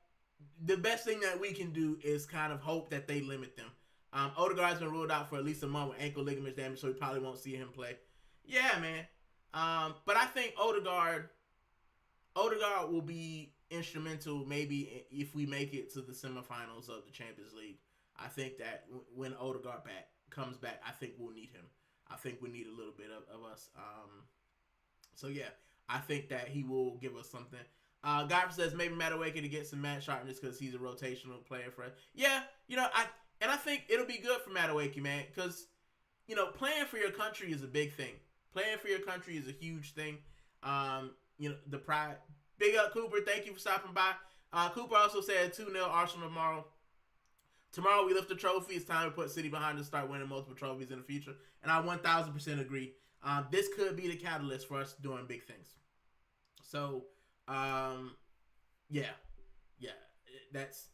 the best thing that we can do is kind of hope that they limit them. Odegaard's been ruled out for at least a month with ankle ligaments damage, so we probably won't see him play. Yeah, man. But I think Odegaard will be instrumental maybe if we make it to the semifinals of the Champions League. I think that when Odegaard comes back, I think we'll need him. I think we need a little bit of us. So yeah, I think that he will give us something. Godfrey says maybe Madueke to get some match sharpness because he's a rotational player for us. Yeah, I think it'll be good for Madueke, man, because playing for your country is a big thing. Playing for your country is a huge thing. The pride. Big up Cooper. Thank you for stopping by. Cooper also said 2-0 Arsenal tomorrow. Tomorrow we lift the trophy. It's time to put City behind us, start winning multiple trophies in the future. And I 1000% agree. This could be the catalyst for us doing big things. So, yeah. That's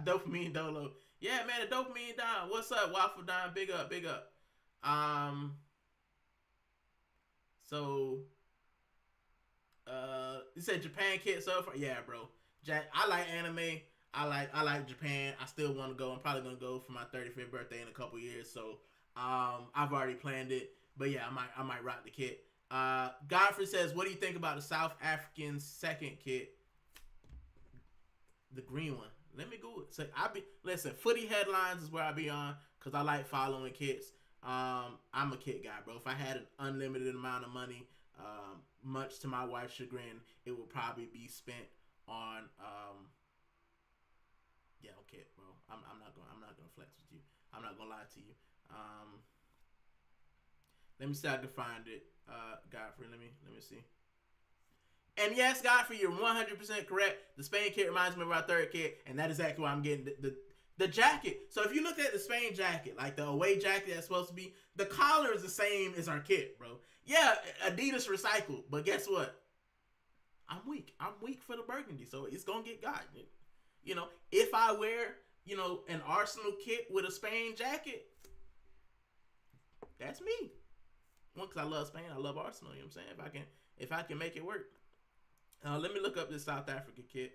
Dopamine Dolo. Yeah, man, the Dopamine Don. What's up, Waffle Don? Big up. So, you said Japan kit so far? Yeah, bro. I like anime. I like Japan. I still want to go. I'm probably gonna go for my 35th birthday in a couple years. So, I've already planned it. But yeah, I might rock the kit. Godfrey says, what do you think about the South African second kit? The green one. Let me go. So listen, footy headlines is where I be on because I like following kits. I'm a kit guy, bro. If I had an unlimited amount of money, much to my wife's chagrin, it would probably be spent on kit, bro. I'm not gonna flex with you. I'm not gonna lie to you. Let me see if I can find it. Godfrey, let me see. And yes, Godfrey, you're 100% correct. The Spain kit reminds me of our third kit, and that is exactly why I'm getting the jacket. So if you look at the Spain jacket, like the away jacket that's supposed to be, the collar is the same as our kit, bro. Yeah, Adidas recycled, but guess what? I'm weak. I'm weak for the burgundy, so it's gonna get got. If I wear, an Arsenal kit with a Spain jacket, that's me. One, because I love Spain, I love Arsenal. You know what I'm saying? If I can make it work. Let me look up this South African kit.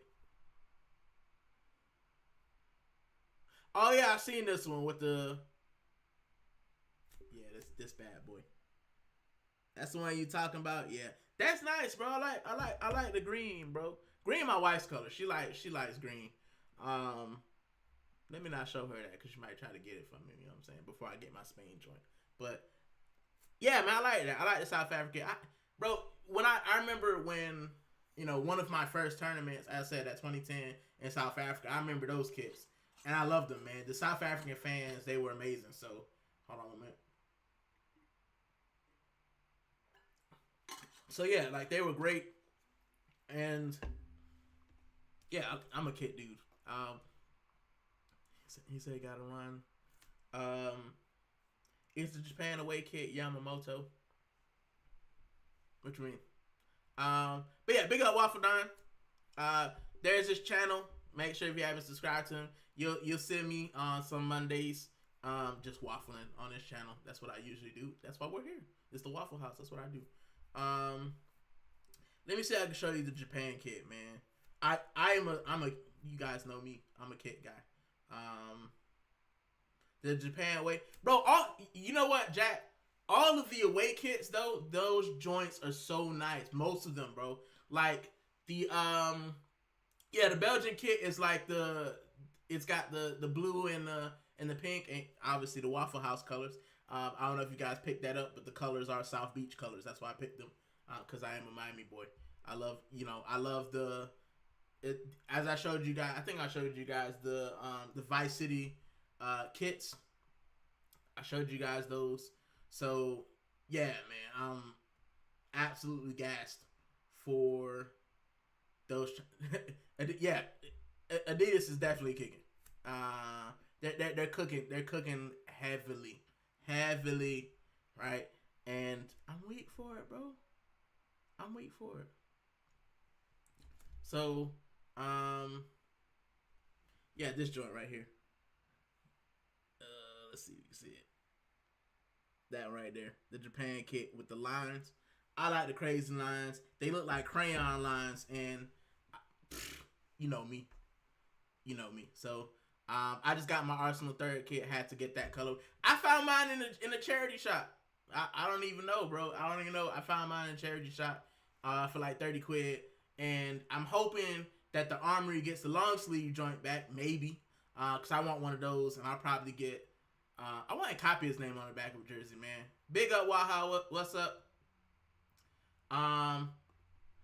Oh yeah, I've seen this one with the. Yeah, this bad boy. That's the one you talking about. Yeah, that's nice, bro. I like the green, bro. Green, my wife's color. She likes green. Let me not show her that because she might try to get it from me. You know what I'm saying? Before I get my Spain joint, but yeah, man, I like that. I like the South African. Bro, when I remember when. One of my first tournaments, as I said, at 2010 in South Africa, I remember those kits. And I loved them, man. The South African fans, they were amazing. So, hold on a minute. So, yeah, like, they were great. And, yeah, I'm a kit dude. He said he got to run. Is the Japan away kit Yamamoto? What you mean? But yeah, big up Waffle Don. There's this channel. Make sure if you haven't subscribed to him, you'll see me on some Mondays Just waffling on this channel. That's what I usually do. That's why we're here. It's the Waffle House. That's what I do. Let me see if I can show you the Japan kit, man. I'm a you guys know me. I'm a kit guy. The Japan way, bro. You know what, Jack? All of the away kits though, those joints are so nice. Most of them, bro. Like the the Belgian kit is like it's got the blue and the pink, and obviously the Waffle House colors. I don't know if you guys picked that up, but the colors are South Beach colors. That's why I picked them, because I am a Miami boy. I love as I showed you guys. I think I showed you guys the Vice City kits. I showed you guys those. So yeah, man, I'm absolutely gassed for those. Yeah, Adidas is definitely kicking. They're cooking. They're cooking heavily, right? And I'm weak for it, bro. I'm weak for it. So, yeah, this joint right here. Let's see if you can see it. That right there, the Japan kit with the lines. I like the crazy lines. They look like crayon lines, and you know me. So I just got my Arsenal third kit. Had to get that color. I found mine in a charity shop. I don't even know, bro. I don't even know. I found mine in a charity shop for like 30 quid, and I'm hoping that the Armory gets the long sleeve joint back, maybe, because I want one of those, and I'll probably get. I want to copy his name on the back of a jersey, man. Big up, Waha. What's up?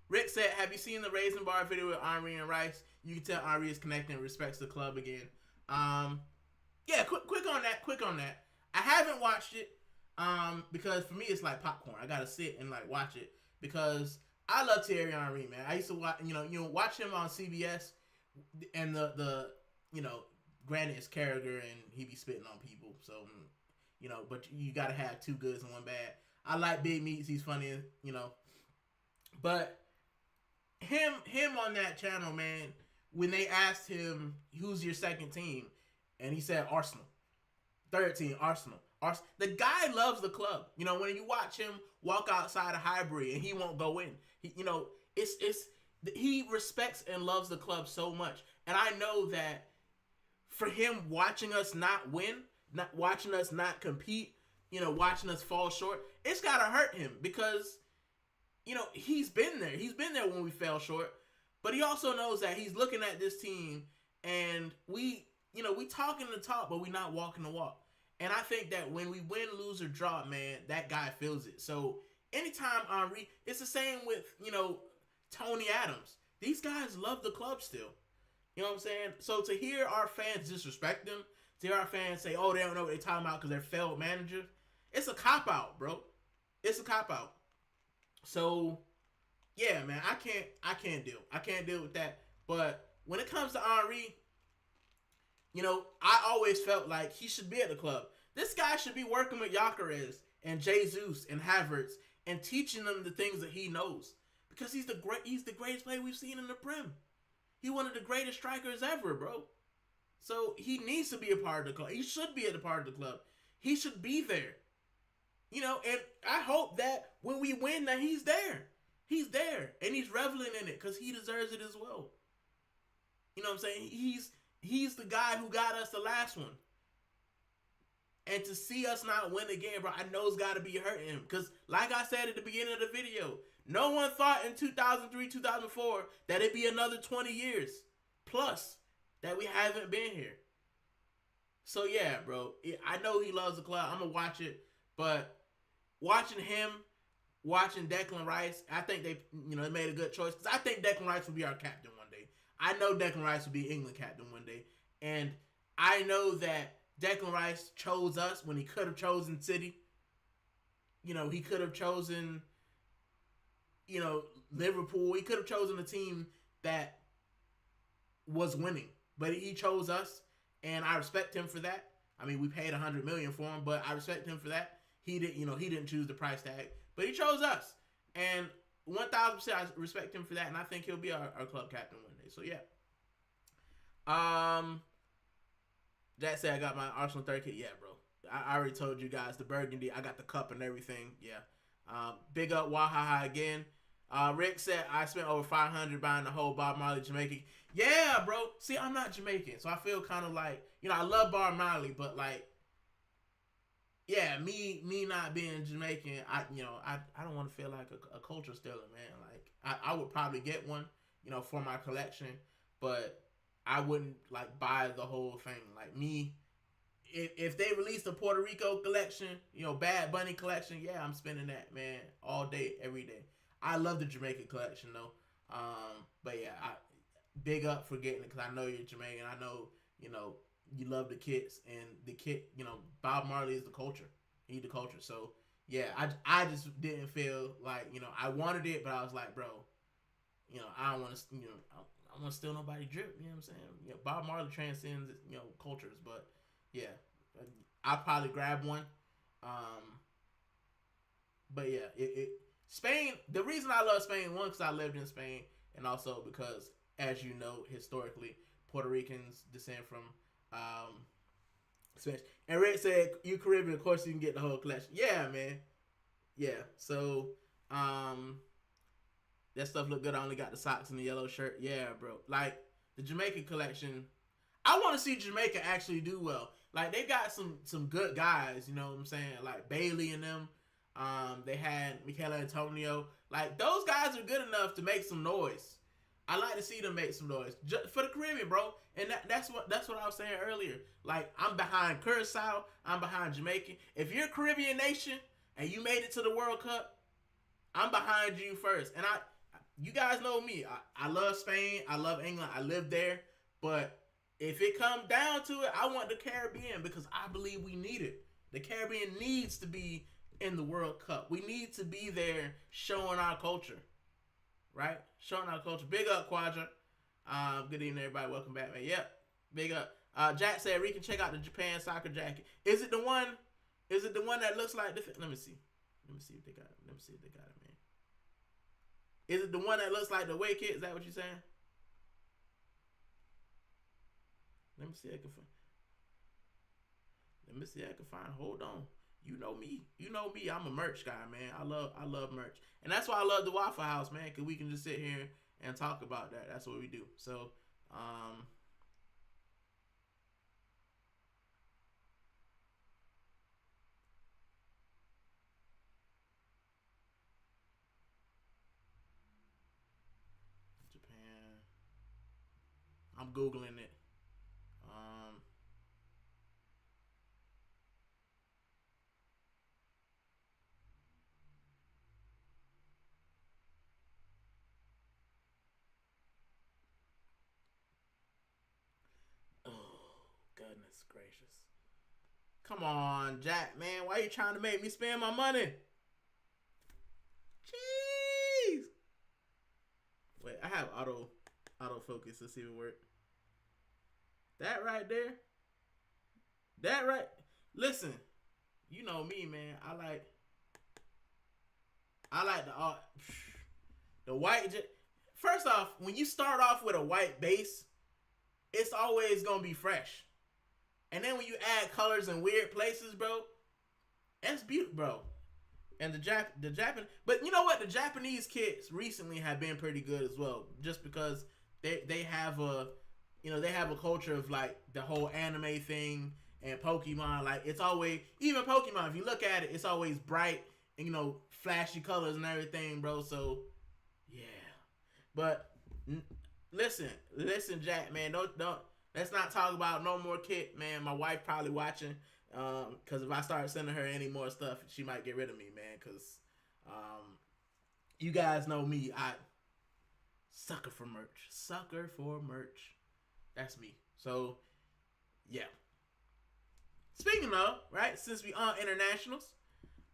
Rick said, have you seen the Raisin Bar video with Henri and Rice? You can tell Henri is connecting and respects the club again. Yeah, quick on that. I haven't watched it because for me it's like popcorn. I gotta sit and like watch it because I love Thierry Henry, man. I used to watch, watch him on CBS, and the granted it's Carragher and he be spitting on people, so but you gotta have two goods and one bad. I like Big Meats, he's funny, but him on that channel, man, when they asked him who's your second team, and he said Arsenal. Third team, Arsenal. The guy loves the club. When you watch him walk outside of Highbury and he won't go in, he respects and loves the club so much. And I know that for him watching us not win, not watching us not compete, watching us fall short, it's gotta hurt him because, he's been there. He's been there when we fell short, but he also knows that he's looking at this team and we talking the talk, but we not walking the walk. And I think that when we win, lose, or draw, man, that guy feels it. So anytime Henri, it's the same with, Tony Adams. These guys love the club still. You know what I'm saying? So to hear our fans disrespect them, to hear our fans say, oh, they don't know what they're talking about because they're failed managers, it's a cop-out, bro. It's a cop-out. So, yeah, man, I can't deal. I can't deal with that. But when it comes to Henri, I always felt like he should be at the club. This guy should be working with Gyökeres and Jesus and Havertz and teaching them the things that he knows. Because he's the greatest player we've seen in the Prem. He's one of the greatest strikers ever, bro. So he needs to be a part of the club. He should be a part of the club. He should be there. And I hope that when we win that he's there. He's there. And he's reveling in it because he deserves it as well. You know what I'm saying? He's the guy who got us the last one. And to see us not win again, bro, I know it's got to be hurting him. Because like I said at the beginning of the video, no one thought in 2003, 2004 that it'd be another 20 years plus that we haven't been here. So yeah, bro, I know he loves the club. I'm going to watch it. But watching him, watching Declan Rice, I think they made a good choice. Because I think Declan Rice will be our captain one day. I know Declan Rice will be England captain one day. And I know that Declan Rice chose us when he could have chosen City. He could have chosen, Liverpool. He could have chosen a team that was winning. But he chose us, and I respect him for that. I mean, we paid $100 million for him, but I respect him for that. He didn't choose the price tag, but he chose us. And 1,000% I respect him for that, and I think he'll be our club captain one day. So yeah. Jack said I got my Arsenal third kit. Yeah, bro. I already told you guys the burgundy. I got the cup and everything. Yeah. Big up Wahaha again. Rick said I spent over 500 buying the whole Bob Marley Jamaican. Yeah, bro. See, I'm not Jamaican, so I feel kind of like, I love Bob Marley, but like, yeah, me not being Jamaican, I don't want to feel like a culture stealer, man. Like, I would probably get one, for my collection, but I wouldn't like buy the whole thing. Like me, if they released a Puerto Rico collection, Bad Bunny collection, yeah, I'm spending that, man, all day, every day. I love the Jamaican collection though. But yeah, big up for getting it because I know you're Jamaican. I know, you love the kits and the kit, Bob Marley is the culture. He's the culture. So yeah, I just didn't feel like, I wanted it, but I was like, bro, I don't want to, I don't want to steal nobody drip. You know what I'm saying? Bob Marley transcends, cultures, but yeah, I'll probably grab one. But yeah, Spain, the reason I love Spain, one, because I lived in Spain, and also because, as you know, historically, Puerto Ricans descend from Spanish. And Rick said, you Caribbean, of course you can get the whole collection. Yeah, man. Yeah, so, that stuff look good. I only got the socks and the yellow shirt. Yeah, bro. Like, the Jamaican collection, I want to see Jamaica actually do well. Like, they got some good guys, you know what I'm saying? Like, Bailey and them. They had Michael Antonio. Like, those guys are good enough to make some noise. I like to see them make some noise for the Caribbean, bro. And that's what I was saying earlier. Like, I'm behind Curacao. I'm behind Jamaica. If you're a Caribbean nation and you made it to the World Cup, I'm behind you first. And you guys know me. I love Spain. I love England. I live there. But if it comes down to it, I want the Caribbean because I believe we need it. The Caribbean needs to be in the World Cup. We need to be there showing our culture. Right? Showing our culture. Big up, Quadra. Good evening, everybody. Welcome back, man. Yep. Big up. Jack said, "We can check out the Japan soccer jacket. Is it the one that looks like the... Let me see if they got it. Let me see if they got it, man. Is it the one that looks like the away kit? Is that what you're saying? Let me see if I can find. Hold on. You know me. I'm a merch guy, man. I love merch. And that's why I love the Waffle House, man, because we can just sit here and talk about that. That's what we do. So, Japan. I'm Googling it. Goodness gracious. Come on, Jack, man. Why are you trying to make me spend my money? Jeez. Wait, I have autofocus. Let's see if it works. That right there. That right. Listen, you know me, man. I like the white. First off, when you start off with a white base, it's always gonna be fresh. And then when you add colors in weird places, bro, that's beautiful, bro. And the Japanese, but you know what? The Japanese kits recently have been pretty good as well, just because they have a culture of like the whole anime thing and Pokemon. Like it's always, even Pokemon, if you look at it, it's always bright and flashy colors and everything, bro. So yeah, but listen, Jack, man, don't. Let's not talk about no more kit, man. My wife probably watching, because if I start sending her any more stuff, she might get rid of me, man. Because you guys know me, I sucker for merch. That's me. So yeah. Speaking of, right, since we on internationals,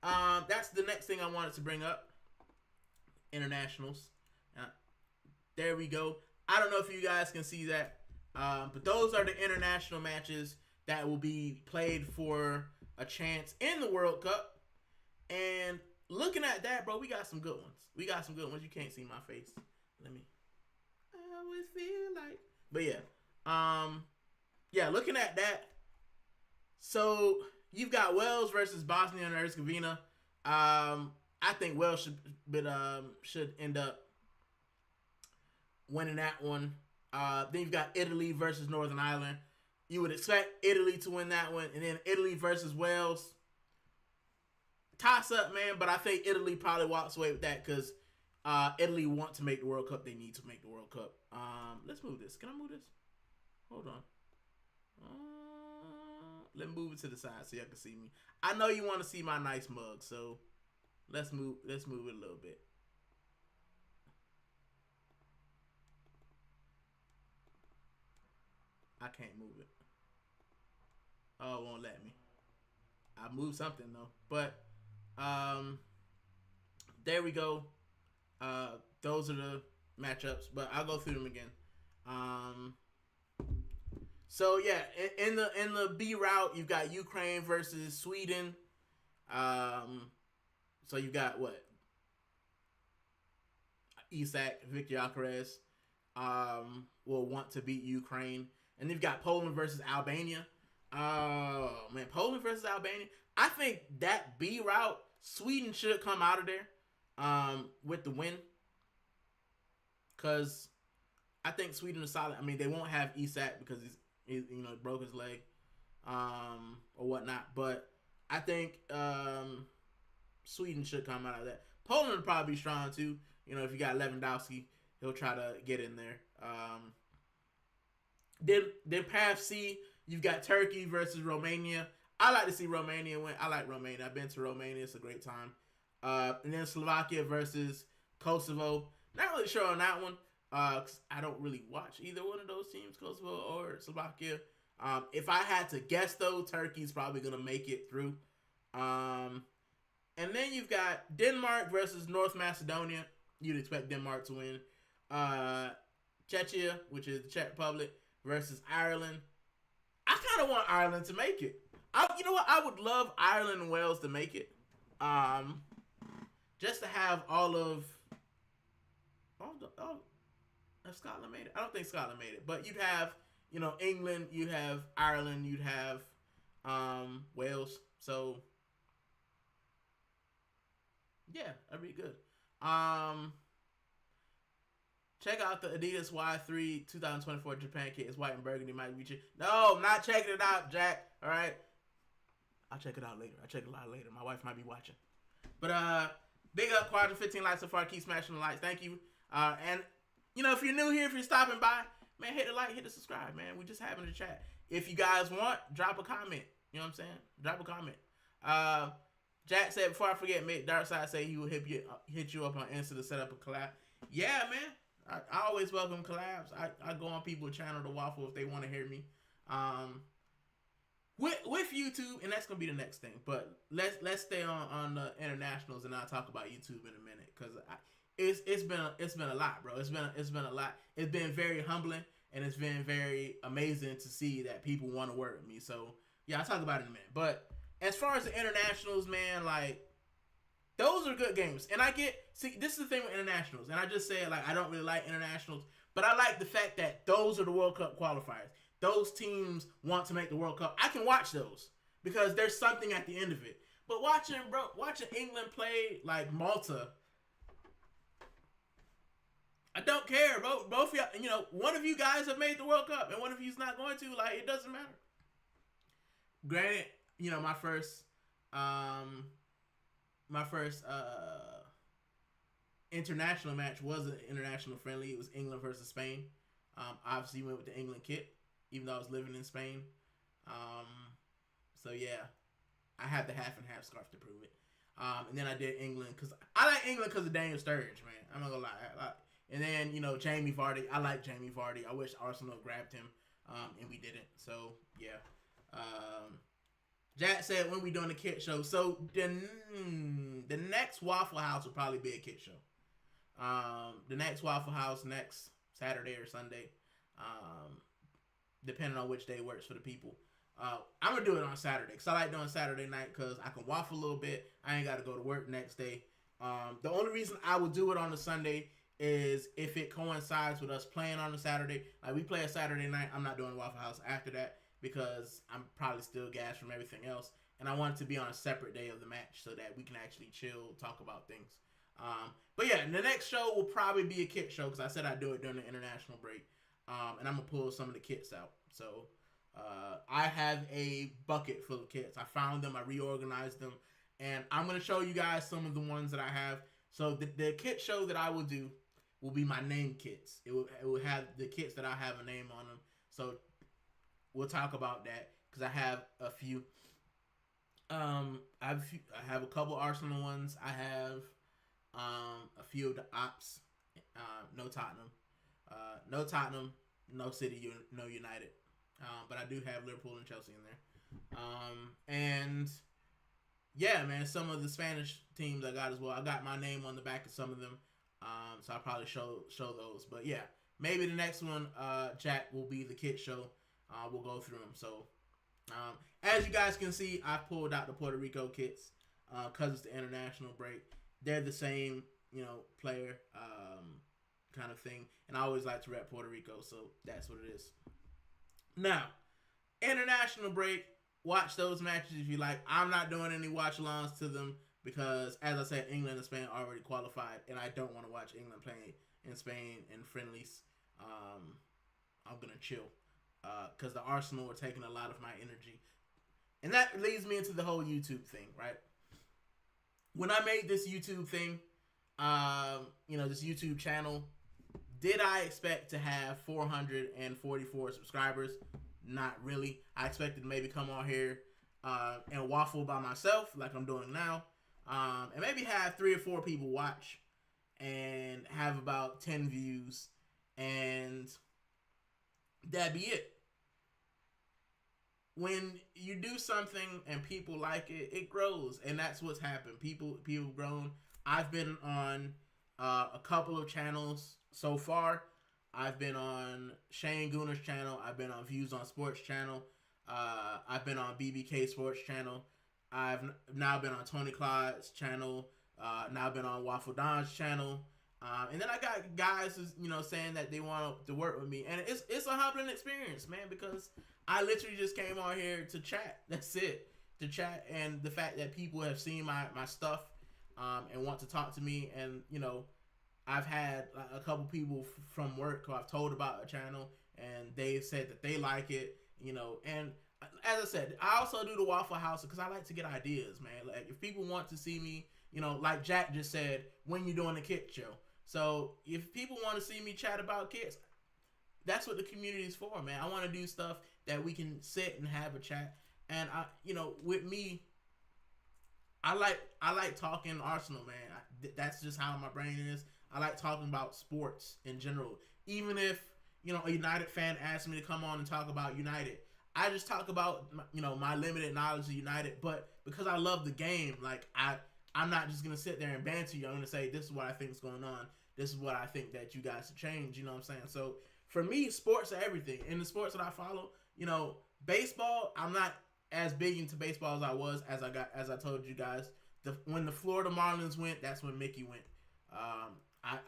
that's the next thing I wanted to bring up. Internationals. There we go. I don't know if you guys can see that. But those are the international matches that will be played for a chance in the World Cup. And looking at that, bro, we got some good ones. You can't see my face. I always feel like. But yeah. Looking at that, So you've got Wales versus Bosnia and Herzegovina. I think Wales should end up winning that one. Then you've got Italy versus Northern Ireland. You would expect Italy to win that one, and then Italy versus Wales. Toss up, man, but I think Italy probably walks away with that because Italy want to make the World Cup. They need to make the World Cup. Let's move this. Can I move this? Hold on. Let me move it to the side so y'all can see me. I know you want to see my nice mug, so let's move it a little bit. I can't move it. Oh, it won't let me. I moved something though, but there we go. Those are the matchups, but I'll go through them again. So yeah, in the B route, you've got Ukraine versus Sweden. So you've got what? Isak, Victor Gyökeres, will want to beat Ukraine, and you've got Poland versus Albania. Oh man, Poland versus Albania. I think that B route, Sweden should come out of there with the win, because I think Sweden is solid. I mean, they won't have Isak because he's broke his leg or whatnot, but I think Sweden should come out of that. Poland will probably be strong too. If you got Lewandowski, he'll try to get in there. Then Path C, you've got Turkey versus Romania. I like to see Romania win. I like Romania. I've been to Romania. It's a great time. And then Slovakia versus Kosovo. Not really sure on that one. Cause I don't really watch either one of those teams, Kosovo or Slovakia. If I had to guess though, Turkey's probably gonna make it through. And then you've got Denmark versus North Macedonia. You'd expect Denmark to win. Czechia, which is the Czech Republic, versus Ireland. I kind of want Ireland to make it. You know what? I would love Ireland and Wales to make it. Just to have all of has Scotland made it? I don't think Scotland made it. But you'd have, England, you'd have Ireland, you'd have Wales. So yeah, that'd be good. Check out the Adidas Y3 2024 Japan kit. It's white and burgundy. Might reach it. No, I'm not checking it out, Jack. All right. I'll check it out later. My wife might be watching. But big up, Quadrant 15 likes so far. Keep smashing the likes. Thank you. And if you're new here, if you're stopping by, man, hit the like, hit the subscribe, man. We're just having a chat. If you guys want, drop a comment. You know what I'm saying? Drop a comment. Jack said, before I forget, Mick Darkside say he will hit you up on Insta to set up a collab. Yeah, man. I always welcome collabs. I go on people's channel to waffle if they want to hear me. With YouTube, and that's gonna be the next thing. But let's stay on the internationals, and I'll talk about YouTube in a minute, because it's been a lot, bro. It's been a lot. It's been very humbling, and it's been very amazing to see that people want to work with me. So yeah, I'll talk about it in a minute. But as far as the internationals, man, like, those are good games. And this is the thing with internationals, and I just said, like, I don't really like internationals, but I like the fact that those are the World Cup qualifiers. Those teams want to make the World Cup. I can watch those because there's something at the end of it. But watching England play like Malta, I don't care, bro. Both of y'all, one of you guys have made the World Cup, and one of you's not going to. Like, it doesn't matter. Granted, my first international match was an international friendly. It was England versus Spain. Obviously went with the England kit, even though I was living in Spain. So yeah, I had the half and half scarf to prove it. And then I did England because I like England because of Daniel Sturridge, man. I'm not gonna lie. And then Jamie Vardy. I like Jamie Vardy. I wish Arsenal grabbed him, and we didn't. So yeah. Jack said, when we doing the kit show? So the next Waffle House will probably be a kit show. The next Waffle House next Saturday or Sunday, depending on which day works for the people. I'm gonna do it on Saturday because I like doing Saturday night because I can waffle a little bit. I ain't got to go to work next day. The only reason I would do it on a Sunday is if it coincides with us playing on a Saturday. Like, we play a Saturday night, I'm not doing Waffle House after that because I'm probably still gassed from everything else, and I want it to be on a separate day of the match so that we can actually chill, talk about things. But yeah, the next show will probably be a kit show because I said I'd do it during the international break, and I'm gonna pull some of the kits out. So I have a bucket full of kits. I found them, I reorganized them, and I'm gonna show you guys some of the ones that I have. So the kit show that I will do will be my name kits. It will have the kits that I have a name on them. So we'll talk about that because I have a few. I have a couple Arsenal ones. I have a few of the Ops. No Tottenham. No Tottenham. No City. No United. But I do have Liverpool and Chelsea in there. And yeah, man, some of the Spanish teams I got as well. I got my name on the back of some of them. So I'll probably show those. But yeah, maybe the next one, Jack, will be the kit show. We'll go through them. So as you guys can see, I pulled out the Puerto Rico kits because it's the international break. They're the same, player kind of thing. And I always like to rep Puerto Rico, so that's what it is. Now, international break, watch those matches if you like. I'm not doing any watch-alongs to them because, as I said, England and Spain already qualified, and I don't want to watch England playing in Spain in friendlies. I'm going to chill because the Arsenal are taking a lot of my energy. And that leads me into the whole YouTube thing, right? When I made this YouTube thing, this YouTube channel, did I expect to have 444 subscribers? Not really. I expected to maybe come on here and waffle by myself like I'm doing now. And maybe have 3 or 4 people watch and have about 10 views. And that'd be it. When you do something and people like it, it grows. And that's what's happened. People grown. I've been on a couple of channels so far. I've been on Shane Gooner's channel. I've been on Views on Sports channel. I've been on BBK Sports channel. I've now been on Tony Clyde's channel. Now I've been on Waffle Don's channel. And then I got guys, saying that they want to work with me. And it's a humbling experience, man, because I literally just came on here to chat. That's it. To chat. And the fact that people have seen my stuff and want to talk to me. And, I've had a couple people from work who I've told about a channel, and they said that they like it, and as I said, I also do the Waffle House because I like to get ideas, man. Like, if people want to see me, like Jack just said, when you're doing a kit show. So if people want to see me chat about kits, that's what the community is for, man. I want to do stuff that we can sit and have a chat. And with me, I like talking Arsenal, man. That's just how my brain is. I like talking about sports in general. Even if, a United fan asks me to come on and talk about United, I just talk about, my limited knowledge of United. But because I love the game, like, I'm not just going to sit there and banter you. I'm going to say, this is what I think is going on. This is what I think that you guys should change. You know what I'm saying? So for me, sports are everything. In the sports that I follow, baseball, I'm not as big into baseball as I was, as I told you guys. When the Florida Marlins went, that's when Mickey went.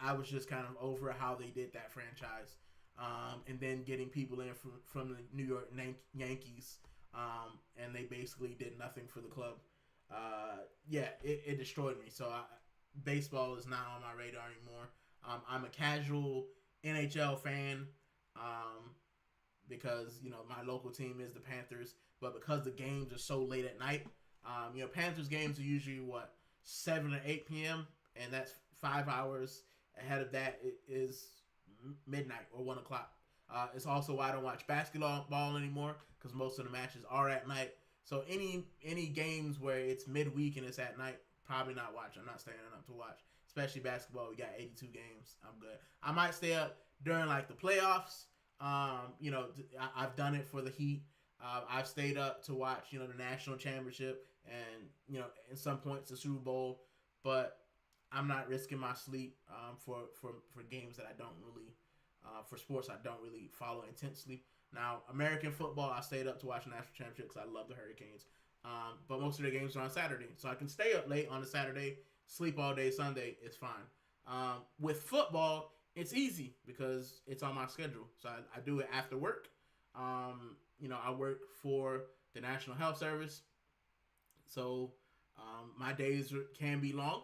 I was just kind of over how they did that franchise. And then getting people in from the New York Yankees. And they basically did nothing for the club. It destroyed me. So baseball is not on my radar anymore. I'm a casual NHL fan because, my local team is the Panthers. But because the games are so late at night, Panthers games are usually, 7 or 8 p.m., and that's 5 hours ahead of that. It is midnight or 1 o'clock. It's also why I don't watch basketball anymore, because most of the matches are at night. So any games where it's midweek and it's at night, probably not watch. I'm not staying up to watch. Especially basketball, we got 82 games. I'm good. I might stay up during the playoffs. I've done it for the Heat. I've stayed up to watch, the national championship and, at some points the Super Bowl. But I'm not risking my sleep for games that I don't really, for sports I don't really follow intensely. Now, American football, I stayed up to watch the national championship because I love the Hurricanes. But most of their games are on Saturday. So I can stay up late on a Saturday, sleep all day Sunday, it's fine. With football, it's easy because it's on my schedule. So I do it after work. I work for the National Health Service, so my days can be long.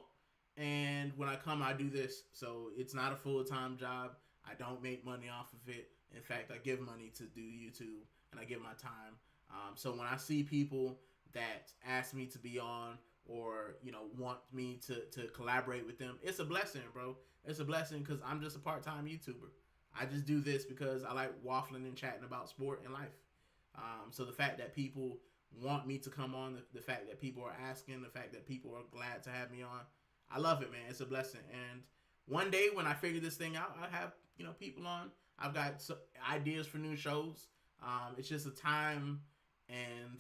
And when I come, I do this. So it's not a full time job. I don't make money off of it. In fact, I give money to do YouTube, and I give my time. So when I see people that ask me to be on, or want me to collaborate with them, it's a blessing, bro. It's a blessing because I'm just a part-time YouTuber. I just do this because I like waffling and chatting about sport and life. So the fact that people want me to come on, the fact that people are asking, the fact that people are glad to have me on, I love it, man. It's a blessing. And one day when I figure this thing out, I have people on. I've got ideas for new shows. It's just a time and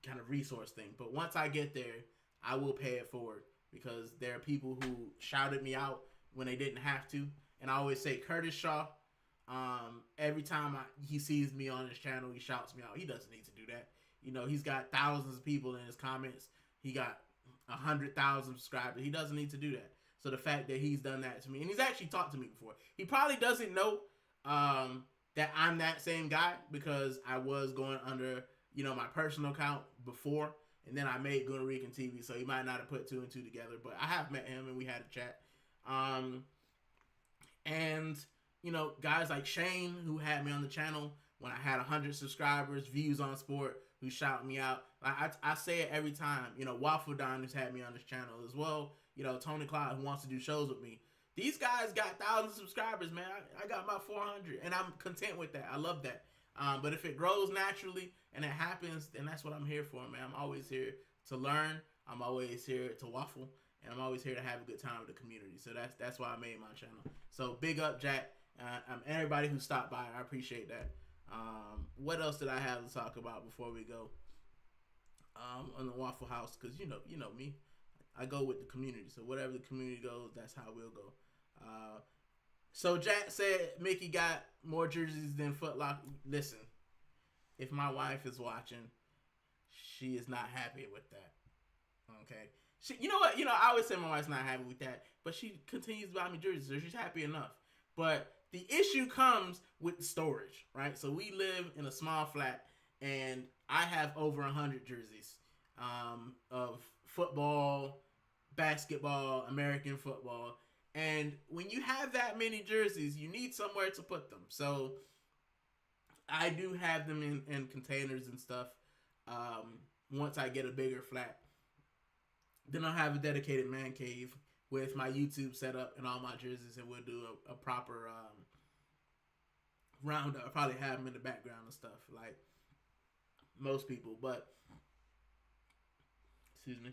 kind of resource thing. But once I get there, I will pay it forward, because there are people who shouted me out when they didn't have to. And I always say, Curtis Shaw, every time he sees me on his channel, he shouts me out. He doesn't need to do that. He's got thousands of people in his comments. He got 100,000 subscribers. He doesn't need to do that. So the fact that he's done that to me, and he's actually talked to me before. He probably doesn't know that I'm that same guy, because I was going under, my personal account before, and then I made Gooner Rican TV, so he might not have put two and two together, but I have met him and we had a chat. And guys like Shane, who had me on the channel when I had 100 subscribers, views on sport, who shout me out. I say it every time. Waffle Don, who's had me on this channel as well. Tony Cloud, who wants to do shows with me. These guys got thousands of subscribers, man. I got about 400, and I'm content with that. I love that. But if it grows naturally and it happens, then that's what I'm here for, man. I'm always here to learn. I'm always here to waffle, and I'm always here to have a good time with the community. So that's why I made my channel. So big up, Jack. Everybody who stopped by, I appreciate that. What else did I have to talk about before we go? On the Waffle House, because you know me. I go with the community. So whatever the community goes, that's how we'll go. So Jack said Mickey got more jerseys than Foot Locker. Listen, if my wife is watching, she is not happy with that. Okay. You know what? I always say my wife's not happy with that, but she continues to buy me jerseys, so she's happy enough. But the issue comes with storage, right? So we live in a small flat, and I have over 100 jerseys of football, basketball, American football. And when you have that many jerseys, you need somewhere to put them. So I do have them in containers and stuff. Once I get a bigger flat, then I'll have a dedicated man cave with my YouTube setup and all my jerseys, and we'll do a proper roundup. I'll probably have them in the background and stuff, like most people. But excuse me,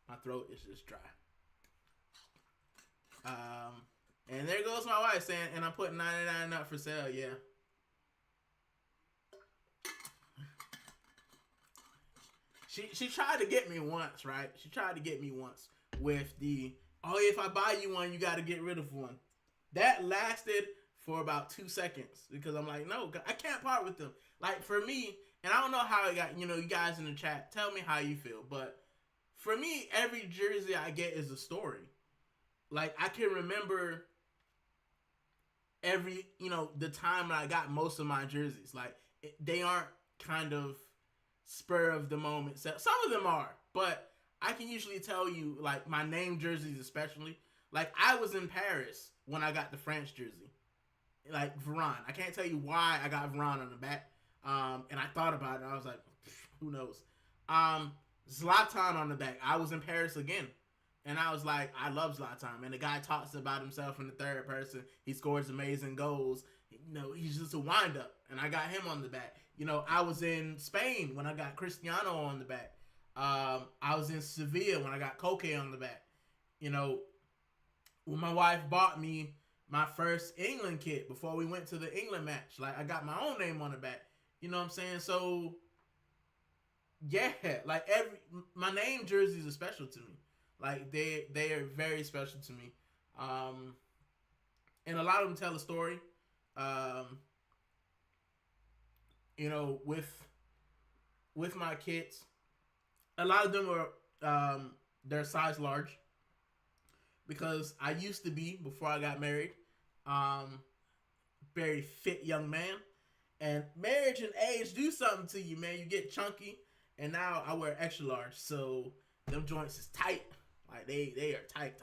my throat is just dry. And there goes my wife saying, and I'm putting 99 up for sale. Yeah. She tried to get me once, right? She tried to get me once with the, oh, if I buy you one, you got to get rid of one. That lasted for about 2 seconds, because I'm like, no, I can't part with them. Like, for me, and I don't know how it got, you guys in the chat, tell me how you feel. But for me, every jersey I get is a story. Like, I can remember every, the time when I got most of my jerseys. Like, they aren't kind of spur of the moment. Some of them are, but I can usually tell you, like, my name jerseys especially. Like, I was in Paris when I got the French jersey. Like, Varane. I can't tell you why I got Varane on the back. And I thought about it. I was like, who knows? Zlatan on the back. I was in Paris again. And I was like, I love Zlatan. And the guy talks about himself in the third person. He scores amazing goals. He's just a wind-up. And I got him on the back. I was in Spain when I got Cristiano on the back. I was in Sevilla when I got Koke on the back. When my wife bought me my first England kit before we went to the England match, like, I got my own name on the back. You know what I'm saying? So, yeah, like, my name jerseys are special to me. Like, they are very special to me. And a lot of them tell a story. With my kids, a lot of them are they're size large, because I used to be, before I got married, very fit young man. And marriage and age do something to you, man. You get chunky, and now I wear extra large, so them joints is tight. Like they are tight.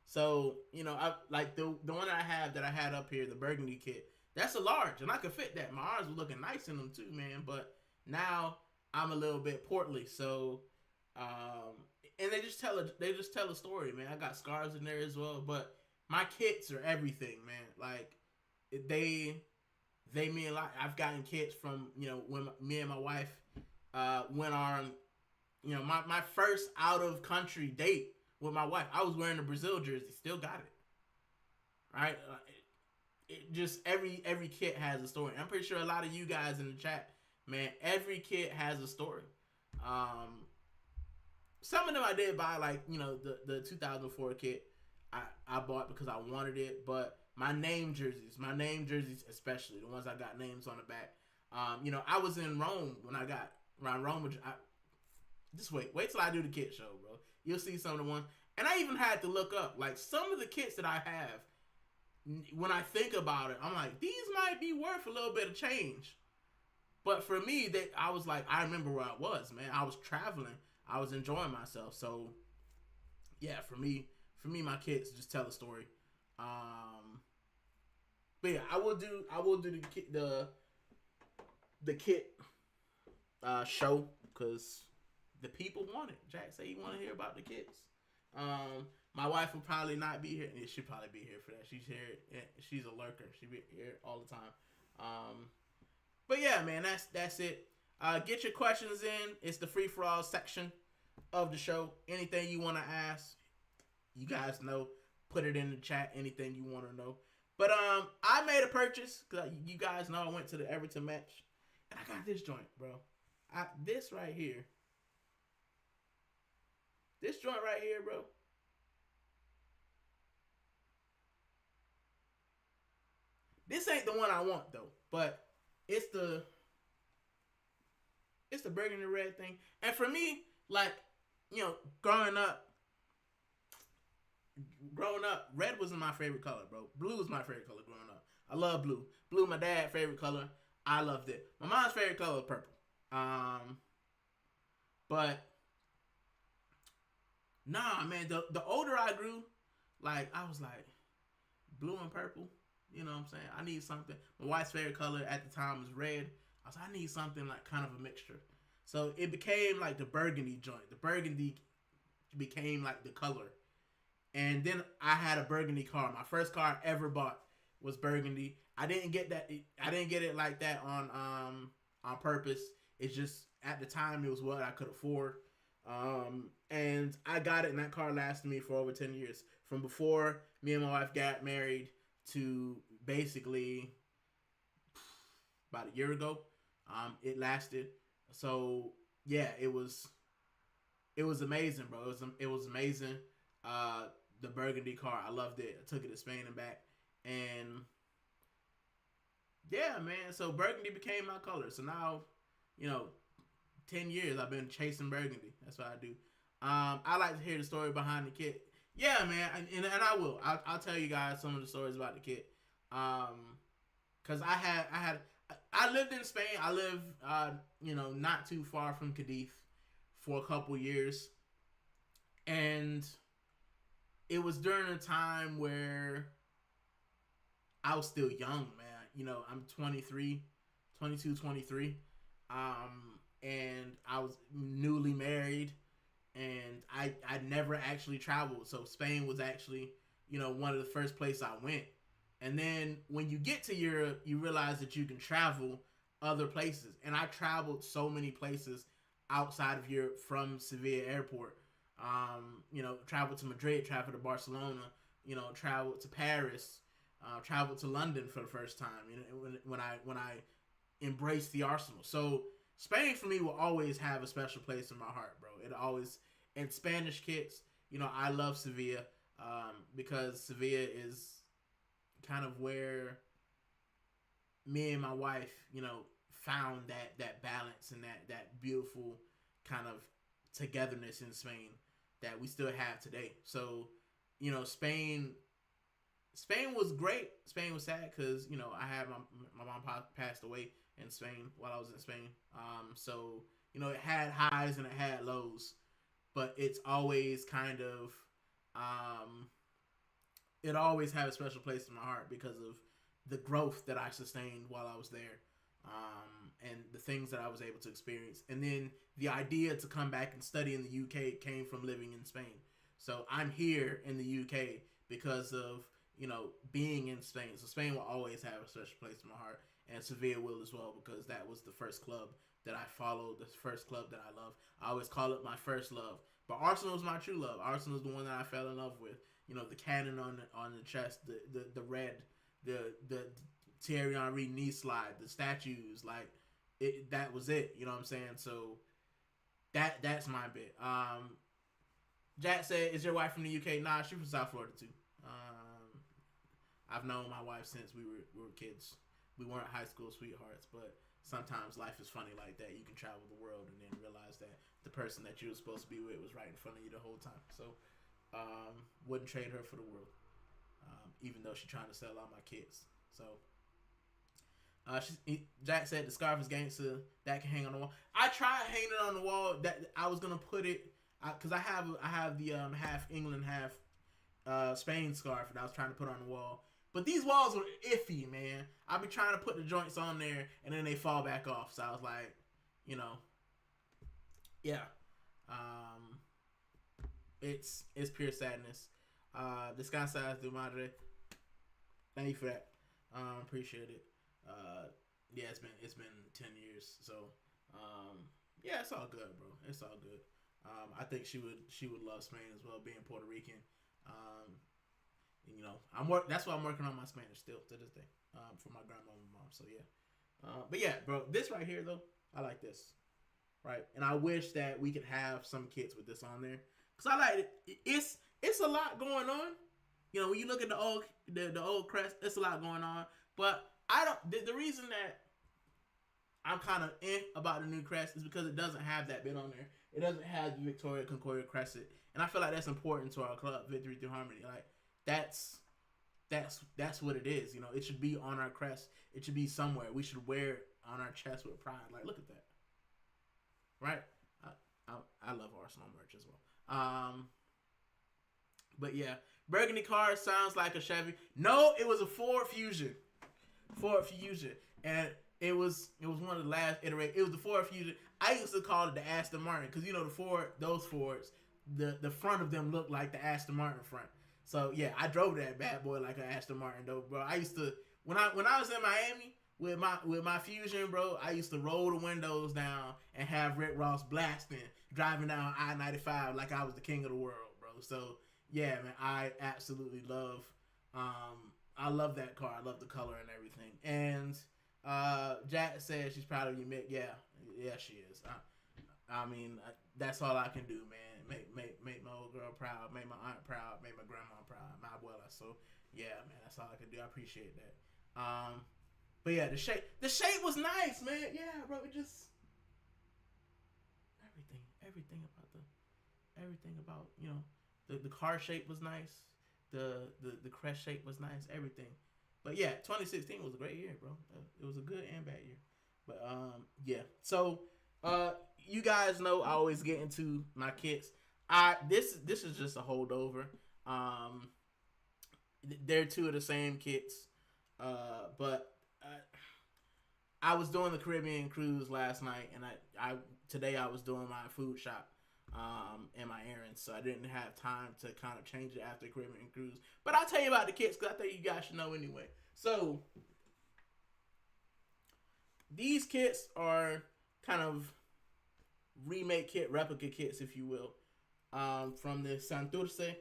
So I like the one that I had up here, the burgundy kit. That's a large, and I could fit that. My arms were looking nice in them too, man. But now I'm a little bit portly, so and they just tell a story, man. I got scars in there as well, but my kits are everything, man. Like they mean a lot. I've gotten kits from when me and my wife went on my first out of country date with my wife. I was wearing a Brazil jersey, still got it. Right, it just every kit has a story. I'm pretty sure a lot of you guys in the chat, man, every kit has a story. Some of them I did buy, like the 2004 kit. I bought because I wanted it, but my name jerseys especially, the ones I got names on the back. I was in Rome when I got around Rome. Just wait till I do the kit show, bro. You'll see some of the ones, and I even had to look up like some of the kits that I have. When I think about it, I'm like, these might be worth a little bit of change. But for me, I was like, I remember where I was, man. I was traveling, I was enjoying myself. So yeah, for me, my kits just tell a story. But yeah, I will do the kit show because the people want it. Jack said he want to hear about the kits. My wife will probably not be here. She'll probably be here for that. She's here. She's a lurker. She be here all the time. But yeah, man, that's it. Get your questions in. It's the free for all section of the show. Anything you want to ask, you guys know. Put it in the chat. Anything you want to know. But I made a purchase because you guys know I went to the Everton match, and I got this joint, bro. This right here. This joint right here, bro. This ain't the one I want though, but it's the burgundy red thing. And for me, like, growing up, red wasn't my favorite color, bro. Blue was my favorite color growing up. I love blue. Blue, my dad's favorite color. I loved it. My mom's favorite color was purple. But nah, man. The older I grew, like I was like, blue and purple. You know what I'm saying? I need something. My wife's favorite color at the time was red. I was like, I need something like kind of a mixture. So it became like the burgundy joint. The burgundy became like the color. And then I had a burgundy car. My first car I ever bought was burgundy. I didn't get that. I didn't get it like that on purpose. It's just at the time it was what I could afford. And I got it, and that car lasted me for over 10 years. From before me and my wife got married to basically about a year ago. It lasted. So yeah, it was amazing, bro. It was amazing. The burgundy car, I loved it. I took it to Spain and back, and yeah, man. So burgundy became my color. So now, 10 years I've been chasing burgundy. That's what I do. I like to hear the story behind the kit. Yeah, man, and I will. I'll tell you guys some of the stories about the kit. Cause I lived in Spain. I lived, not too far from Cadiz for a couple years, and it was during a time where I was still young, man. I'm 23, and I was newly married, and I never actually traveled. So Spain was actually, one of the first places I went. And then when you get to Europe, you realize that you can travel other places. And I traveled so many places outside of Europe from Sevilla Airport. Traveled to Madrid, traveled to Barcelona, traveled to Paris, traveled to London for the first time. When I embraced the Arsenal. So Spain for me will always have a special place in my heart, bro. It always, and Spanish kits, I love Sevilla, because Sevilla is kind of where me and my wife, found that balance and that beautiful kind of togetherness in Spain that we still have today. So, Spain Spain was great. Spain was sad because I had my mom passed away in Spain while I was in Spain. So it had highs and it had lows, but it's always kind of it always had a special place in my heart because of the growth that I sustained while I was there, and the things that I was able to experience. And then the idea to come back and study in the UK came from living in Spain. So I'm here in the UK because of being in Spain. So Spain will always have a special place in my heart, and Sevilla will as well because that was the first club that I followed, the first club that I love. I always call it my first love. But Arsenal is my true love. Arsenal is the one that I fell in love with. The cannon on the chest, the red, the Thierry Henry knee slide, the statues, like that was it. You know what I'm saying? So that's my bit. Jack said, "Is your wife from the UK?" Nah, she's from South Florida too. I've known my wife since we were kids. We weren't high school sweethearts, but sometimes life is funny like that. You can travel the world and then realize that the person that you were supposed to be with was right in front of you the whole time. So, wouldn't trade her for the world, even though she's trying to sell all my kids. So, Jack said the scarf is gangster. That can hang on the wall. I tried hanging it on the wall. That I was gonna put it because I have the half England, half Spain scarf, and I was trying to put it on the wall. But these walls were iffy, man. I be trying to put the joints on there, and then they fall back off. So I was like, yeah. It's pure sadness. Descansas de madre. Thank you for that. Appreciate it. Yeah, it's been 10 years. So, yeah, it's all good, bro. It's all good. I think she would love Spain as well, being Puerto Rican. That's why I'm working on my Spanish still to this day, for my grandma and mom. So yeah, but yeah, bro, this right here though, I like this, right? And I wish that we could have some kits with this on there, cause I like it. It's a lot going on. When you look at the old crest, it's a lot going on. But I don't. The reason that I'm kind of about the new crest is because it doesn't have that bit on there. It doesn't have the Victoria Concordia crescent, and I feel like that's important to our club, Victory Through Harmony. Like that's what it is. It should be on our crest. It should be somewhere. We should wear it on our chest with pride. Like, look at that. Right? I love Arsenal merch as well. But yeah, burgundy car sounds like a Chevy. No, it was a Ford Fusion. And it was one of the last iteration. It was the Ford Fusion. I used to call it the Aston Martin because those Fords, the front of them looked like the Aston Martin front. So yeah, I drove that bad boy like an Aston Martin though, bro. I used to when I was in Miami with my Fusion, bro. I used to roll the windows down and have Rick Ross blasting, driving down I-95 like I was the king of the world, bro. So yeah, man, I absolutely love. I love that car. I love the color and everything. And Jack says she's proud of you, Mick. Yeah, she is. I mean, that's all I can do, man. Make my old girl proud, make my aunt proud, make my grandma proud, my abuela. So yeah, man, that's all I can do. I appreciate that. But yeah, the shape was nice, man. Yeah, bro, it just everything about the car shape was nice, the crest shape was nice, everything. But yeah, 2016 was a great year, bro. It was a good and bad year. But yeah. So you guys know I always get into my kits. This is just a holdover. They're two of the same kits. But I was doing the Caribbean cruise last night, and today I was doing my food shop and my errands, so I didn't have time to kind of change it after Caribbean cruise. But I'll tell you about the kits because I think you guys should know anyway. So these kits are kind of remake kit, replica kits, if you will, from the Santurce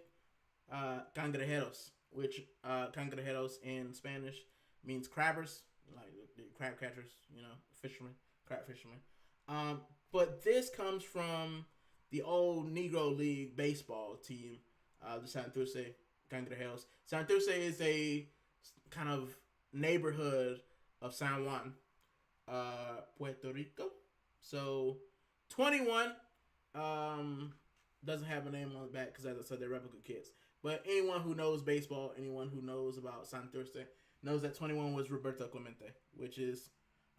Cangrejeros, which Cangrejeros in Spanish means crabbers, like the crab catchers, fishermen, crab fishermen. But this comes from the old Negro League baseball team, the Santurce Cangrejeros. Santurce is a kind of neighborhood of San Juan, Puerto Rico. So 21 doesn't have a name on the back because, as I said, they're replica kits. But anyone who knows baseball, anyone who knows about Santurce, knows that 21 was Roberto Clemente, which is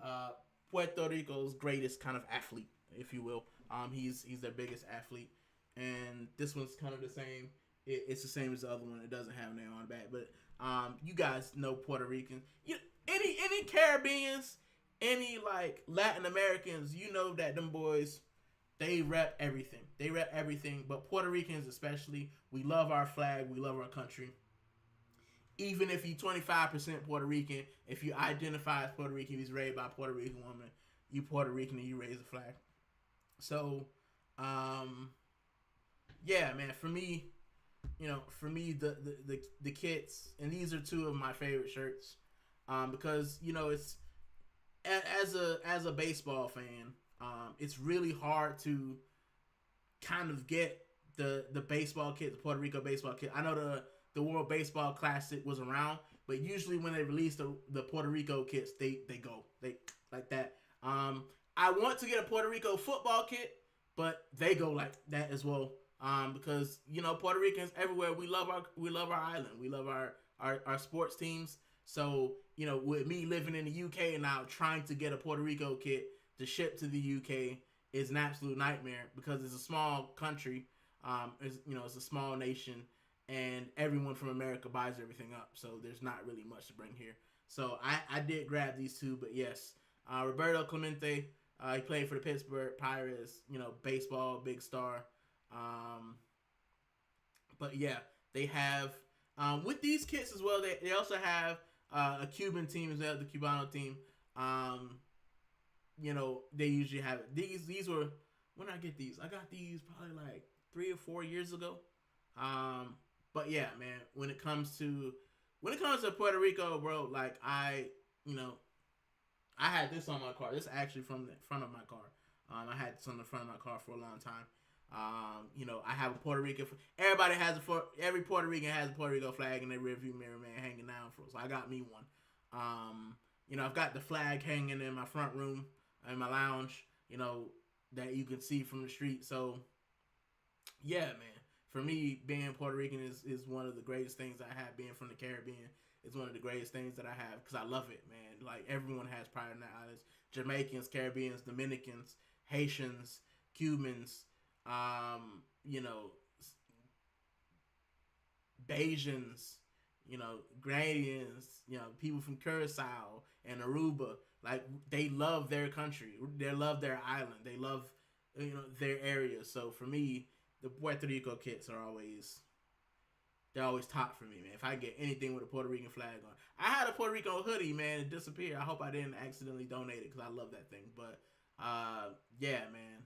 uh, Puerto Rico's greatest kind of athlete, if you will. He's their biggest athlete, and this one's kind of the same. It's the same as the other one. It doesn't have a name on the back, but you guys know Puerto Ricans. Any Caribbeans, any like Latin Americans, you know that them boys, they rep everything. They rep everything, but Puerto Ricans especially, we love our flag, we love our country. Even if you 25% Puerto Rican, if you identify as Puerto Rican, he's raised by a Puerto Rican woman, you Puerto Rican and you raise a flag. So, yeah, man, for me, the kits, and these are two of my favorite shirts, because it's as a baseball fan, it's really hard to kind of get the baseball kit, the Puerto Rico baseball kit. I know the World Baseball Classic was around, but usually when they release the Puerto Rico kits, they go like that. I want to get a Puerto Rico football kit, but they go like that as well. Because Puerto Ricans everywhere, we love our island, we love our sports teams. So with me living in the UK and now trying to get a Puerto Rico kit to ship to the UK is an absolute nightmare because it's a small country. It's a small nation, and everyone from America buys everything up. So there's not really much to bring here. So I did grab these two, but yes, Roberto Clemente, he played for the Pittsburgh Pirates. Baseball, big star. But yeah, they have with these kits as well. They also have a Cuban team as well, the Cubano team. They usually have it. These were, when I get these, I got these probably like 3 or 4 years ago. But yeah, man, when it comes to Puerto Rico, bro, like I had this on my car. This is actually from the front of my car. I had this on the front of my car for a long time. I have a Puerto Rican. Every Puerto Rican has a Puerto Rico flag in their rearview mirror, man, hanging down for. So I got me one. I've got the flag hanging in my front room, in my lounge. That you can see from the street. So yeah, man. For me, being Puerto Rican is one of the greatest things I have. Being from the Caribbean is one of the greatest things that I have because I love it, man. Like everyone has pride in their islands. Jamaicans, Caribbeans, Dominicans, Haitians, Cubans. Bajans, Grenadians, people from Curacao and Aruba, like they love their country, they love their island, they love, their area. So for me, the Puerto Rico kits are always top for me, man. If I get anything with a Puerto Rican flag on, I had a Puerto Rico hoodie, man, it disappeared. I hope I didn't accidentally donate it because I love that thing. But yeah, man.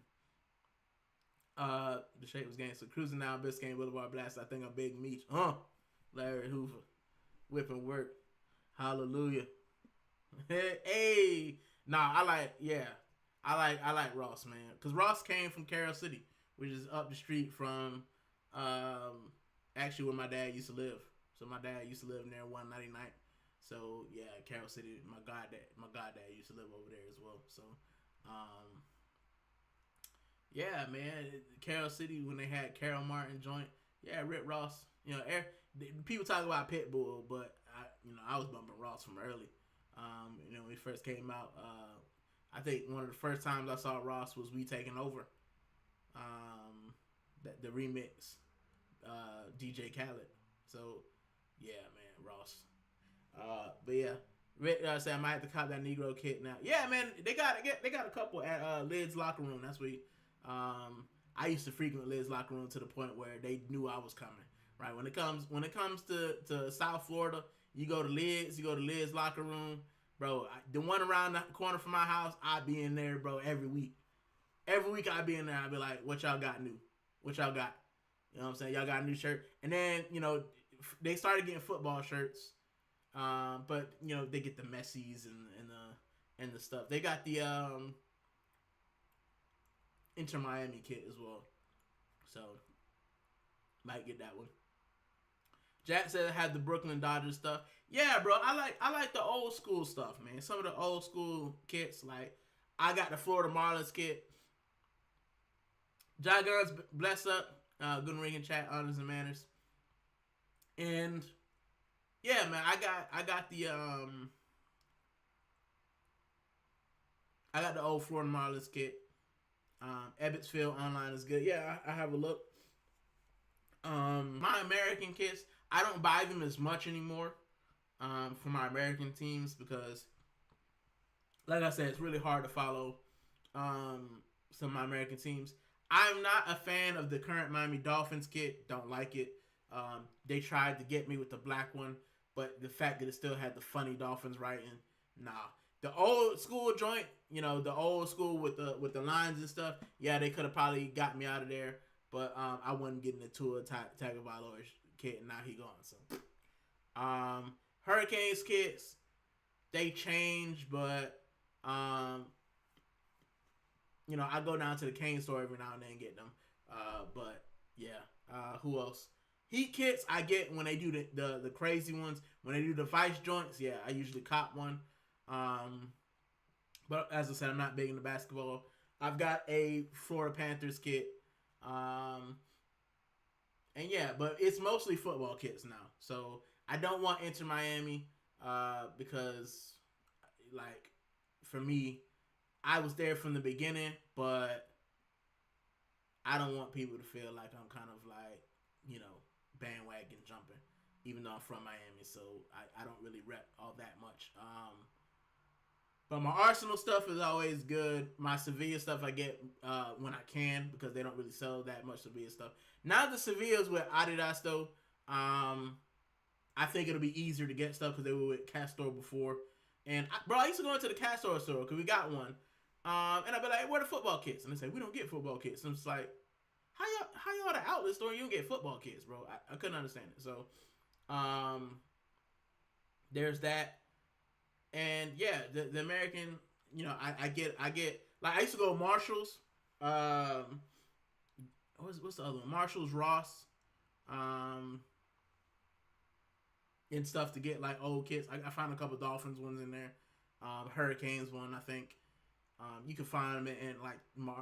The shape was gangster. Cruising down Biscayne Boulevard, blast. I think I'm Big Meech. Larry Hoover, whipping work. Hallelujah. Hey, nah, I like Ross, man, because Ross came from Carol City, which is up the street from actually where my dad used to live. So my dad used to live near 199. So yeah, Carol City. My goddad used to live over there as well. So yeah, man, Carol City when they had Carol Martin joint. Yeah, Rick Ross. People talk about Pitbull, but I was bumping Ross from early. When he first came out. I think one of the first times I saw Ross was We Taking Over. The remix, DJ Khaled. So yeah, man, Ross. But yeah, Rick said I might have to cop that Negro kit now. Yeah, man, they got a couple at Lid's locker room. That's where. I used to frequent Lid's locker room to the point where they knew I was coming. Right, when it comes to South Florida, you go to Lid's locker room, bro. The one around the corner from my house, I'd be in there, bro, every week. Every week I'd be in there. I'd be like, "What y'all got new? What y'all got? You know what I'm saying? Y'all got a new shirt?" And then they started getting football shirts, but they get the Messies and the stuff. They got the Inter Miami kit as well, so might get that one. Jack said I had the Brooklyn Dodgers stuff. Yeah, bro, I like the old school stuff, man. Some of the old school kits, like I got the Florida Marlins kit. Jai Guns, bless up. Gooner Rican chat, honors and manners. And yeah, man, I got the old Florida Marlins kit. Ebbetsville online is good. Yeah, I have a look. My American kits, I don't buy them as much anymore. For my American teams because, like I said, it's really hard to follow some of my American teams. I'm not a fan of the current Miami Dolphins kit. Don't like it. They tried to get me with the black one, but the fact that it still had the funny Dolphins writing, nah. The old school joint, the old school with the lines and stuff. Yeah, they could have probably got me out of there, but I wasn't getting the Tua Tagovailoa kit, and now he gone. So, Hurricanes kits, they change, but I go down to the cane store every now and then and get them. But yeah, who else? Heat kits I get when they do the crazy ones. When they do the Vice joints, yeah, I usually cop one. But as I said, I'm not big into basketball. I've got a Florida Panthers kit. And yeah, but it's mostly football kits now. So I don't want Inter Miami because, like, for me, I was there from the beginning, but I don't want people to feel like I'm kind of like, bandwagon jumping, even though I'm from Miami, so I don't really rep all that much. But my Arsenal stuff is always good. My Sevilla stuff I get when I can because they don't really sell that much Sevilla stuff. Now the Sevillas with Adidas though, I think it'll be easier to get stuff because they were with Castor before. And I used to go into the Castor store because we got one. And I'd be like, where are the football kits? And they say, we don't get football kits. And I'm just like, how y'all at the outlet store? You don't get football kits, bro. I couldn't understand it. So, there's that. And yeah, the American, I get like I used to go to Marshalls. What's the other one? Marshalls, Ross, and stuff to get like old kits. I found a couple Dolphins ones in there. Hurricanes one, I think. You can find them in like